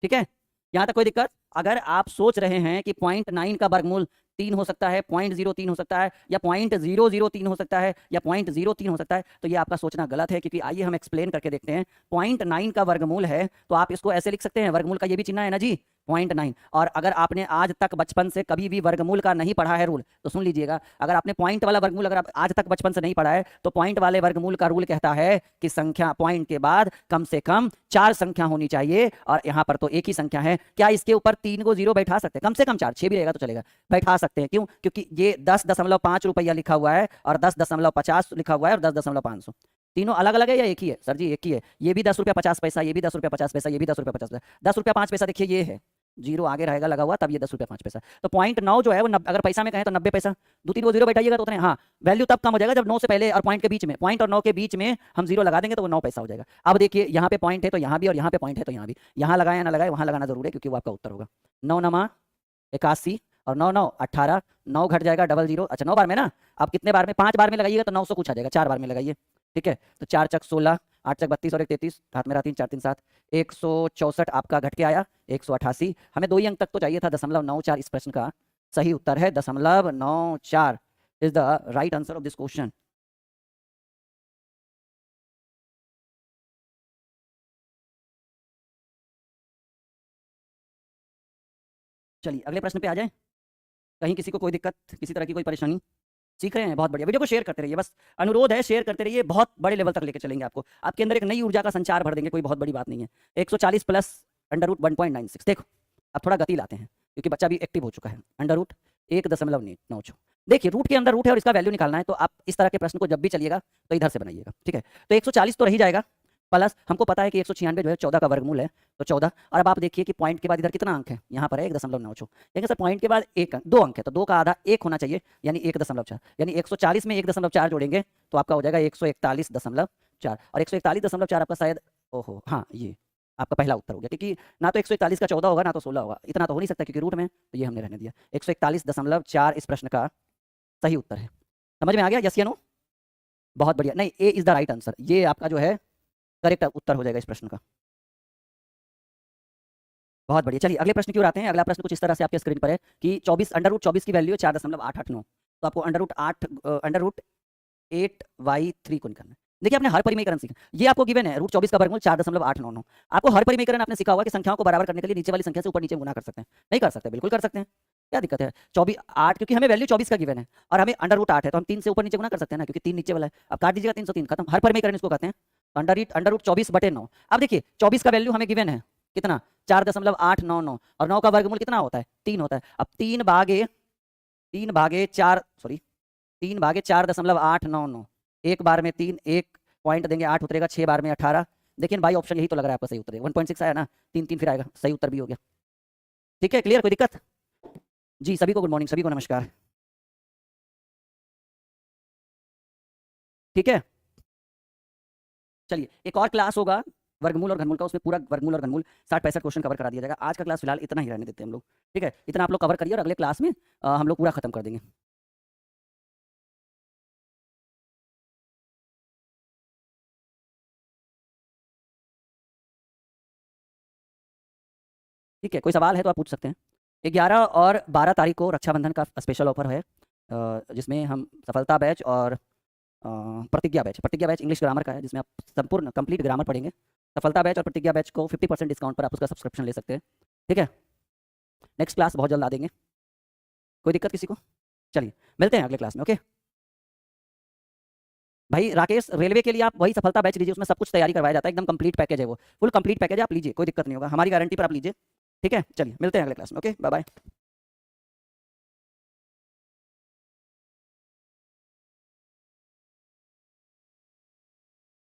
ठीक है, यहाँ तक कोई दिक्कत? अगर आप सोच रहे हैं कि 0.9 का वर्गमूल 3 हो सकता है, 0.03 हो सकता है, या 0.003 हो सकता है, या 0.03 हो सकता है, तो ये आपका सोचना गलत है। क्योंकि आइए हम एक्सप्लेन करके देखते हैं। 0.9 का वर्गमूल है तो आप इसको ऐसे लिख सकते हैं, वर्गमूल का ये भी चिन्ह है ना जी, 0.9। और अगर आपने आज तक बचपन से कभी भी वर्गमूल का नहीं पढ़ा है रूल, तो सुन लीजिएगा, अगर आपने पॉइंट वाला वर्गमूल अगर आप आज तक बचपन से नहीं पढ़ा है, तो पॉइंट वाले वर्गमूल का रूल कहता है कि संख्या पॉइंट के बाद कम से कम 4 संख्या होनी चाहिए, और यहाँ पर तो एक ही संख्या है। क्या इसके ऊपर 3 को 0 बैठा सकते हैं? कम से कम 4, 6 भी रहेगा तो चलेगा, बैठा सकते हैं। क्यों? क्योंकि ये 10.5 रुपया लिखा हुआ है, और 10.50 लिखा हुआ है, और 10.500। तीनों अलग अलग है या एक ही है? सर जी एक ही है। ये भी 10 रुपया 50 पैसा, ये भी 10 रुपया 50 पैसा, ये भी 10 रुपया 50 पैसा। 10 रुपया 5 पैसा देखिए ये है, 0 आगे रहेगा लगा हुआ, तब ये 10 रुपया 5 पैसा। तो 0.9 जो है वो अगर पैसा में कहें तो 90 पैसा। 2-3 को 0 बैठाइएगा तो उतने, हाँ वैल्यू तब कम हो जाएगा जब 9 से पहले और पॉइंट के बीच में, पॉइंट और 9 के बीच में हम 0 लगा देंगे तो वो 9 पैसा हो जाएगा। अब देखिए यहाँ पे पॉइंट है तो यहाँ भी, और यहाँ पे पॉइंट है तो यहाँ भी, यहाँ लगाए या ना लगाए वहाँ लगाना जरूर है, क्योंकि वो आपका उत्तर होगा। 9 9 81 और 9 9 18, 9 घट जाएगा 00। अच्छा 9 बार में ना, आप कितने बार में? 5 बार में लगाइएगा तो 900 कुछ आ जाएगा, 4 बार में लगाइए। ठीक है, तो 4 चक 16, 8 चक 32 और 1 33, हाथ में रहा 3 4 3 7, 164 आपका घट के आया 188। हमें 2 ही अंक तक तो चाहिए था, 0.94। इस प्रश्न का सही उत्तर है 0.94 is the right answer of this question. चलिए अगले प्रश्न पे आ जाए। कहीं किसी को कोई दिक्कत, किसी तरह की कोई परेशानी? सीख रहे हैं, बहुत बढ़िया। वीडियो को शेयर करते रहिए, बस अनुरोध है, शेयर करते रहिए, बहुत बड़े लेवल तक लेके चलेंगे आपको, आपके अंदर एक नई ऊर्जा का संचार भर देंगे, कोई बहुत बड़ी बात नहीं है। 140 प्लस √1.96, देखो अब थोड़ा गति लाते हैं क्योंकि बच्चा भी एक्टिव हो चुका है। √1.96, देखिए रूट के अंदर रूट है और इसका वैल्यू निकालना है, तो आप इस तरह के प्रश्न को जब भी चलिएगा तो इधर से बनाइएगा। ठीक है, तो 140 तो रही जाएगा, प्लस हमको पता है कि 196 जो है 14 का वर्गमूल है, तो 14। और अब आप देखिए कि पॉइंट के बाद इधर कितना अंक है, यहाँ पर है 1.96। लेकिन सर पॉइंट के बाद एक अंक, 2 अंक है, तो 2 का आधा 1 होना चाहिए, यानी 1.4, यानी 140 में 1.4 जोड़ेंगे तो आपका हो जाएगा 141.4, और 141.4 आपका शायद, ओहो हाँ ये आपका पहला उत्तर हो गया, क्योंकि ना तो 141 का 14 होगा ना तो 16 होगा, इतना तो हो नहीं सकता क्योंकि रूट में, तो ये हमने रहने दिया। 141.4 इस प्रश्न का सही उत्तर है। समझ में आ गया? यस या नो? बहुत बढ़िया। नहीं, ए इज द राइट आंसर, ये आपका जो है करेक्ट उत्तर हो जाएगा इस प्रश्न का। बहुत बढ़िया। चलिए अगले प्रश्न की ओर आते हैं। अगला प्रश्न कुछ इस तरह से आपके स्क्रीन पर है कि 24 की वैल्यू है 4.889, तो आपको √8/3 को निकालना है। देखिए आपने हर परिमेयकरण सीखा, ये आपको गिवन है √24 का वर्गमूल 4.899। आपको हर परिमेयकरण आपने सीखा होगा कि संख्याओं को बराबर करने के लिए नीचे वाली संख्या से ऊपर नीचे गुना कर सकते हैं। नहीं कर सकते? बिल्कुल कर सकते हैं, क्या दिक्कत है? 24 8, क्योंकि हमें वैल्यू 24 का गिवन है और हमें √8 है, तो हम 3 से ऊपर नीचे गुना कर सकते हैं ना, क्योंकि 3 नीचे वाला है। अब काट दीजिएगा 303, खत्म। हर परिमेयकरण इसको कहते हैं, √24/9। अब देखिए 24 का वैल्यू हमें गिवन है कितना, 4.899, और 9 का वर्गमूल कितना होता है? 3 होता है। अब 3/4.899, एक बार में 3, एक पॉइंट देंगे 8 उतरेगा, 6 बार में 18। देखिए बाई ऑप्शन यही तो लग रहा है आपका सही उत्तर है, 1.6 आया ना, 3 फिर आएगा, सही उत्तर भी हो गया। ठीक है, क्लियर? कोई दिक्कत? जी सभी को गुड मॉर्निंग, सभी को नमस्कार। ठीक है, चलिए एक और क्लास होगा वर्गमूल और घनमूल का, उसमें पूरा वर्गमूल और घनमूल 60-65 क्वेश्चन कवर करा दिया जाएगा। आज का क्लास फिलहाल इतना ही रहने देते हैं हम लोग। ठीक है, इतना आप लोग कवर करिए और अगले क्लास में हम लोग पूरा खत्म कर देंगे। ठीक है, कोई सवाल है तो आप पूछ सकते हैं। 11 और 12 तारीख को रक्षाबंधन का स्पेशल ऑफर है, जिसमें हम सफलता बैच और प्रतिज्ञा बैच इंग्लिश ग्रामर का है, जिसमें आप संपूर्ण कंप्लीट ग्रामर पढ़ेंगे। सफलता बैच और प्रतिज्ञा बैच को 50% डिस्काउंट पर आप उसका सब्सक्रिप्शन ले सकते हैं। ठीक है, नेक्स्ट क्लास बहुत जल्द आ देंगे। कोई दिक्कत किसी को? चलिए मिलते हैं अगले क्लास में। ओके भाई राकेश, रेलवे के लिए आप वही सफलता बैच लीजिए, उसमें सब कुछ तैयारी करवाया जाता है, एकदम कंप्लीट पैकेज है वो, फुल कंप्लीट पैकेज है, आप लीजिए, कोई दिक्कत नहीं होगा, हमारी गारंटी पर आप लीजिए। ठीक है, चलिए मिलते हैं अगले क्लास में। Okay, bye bye.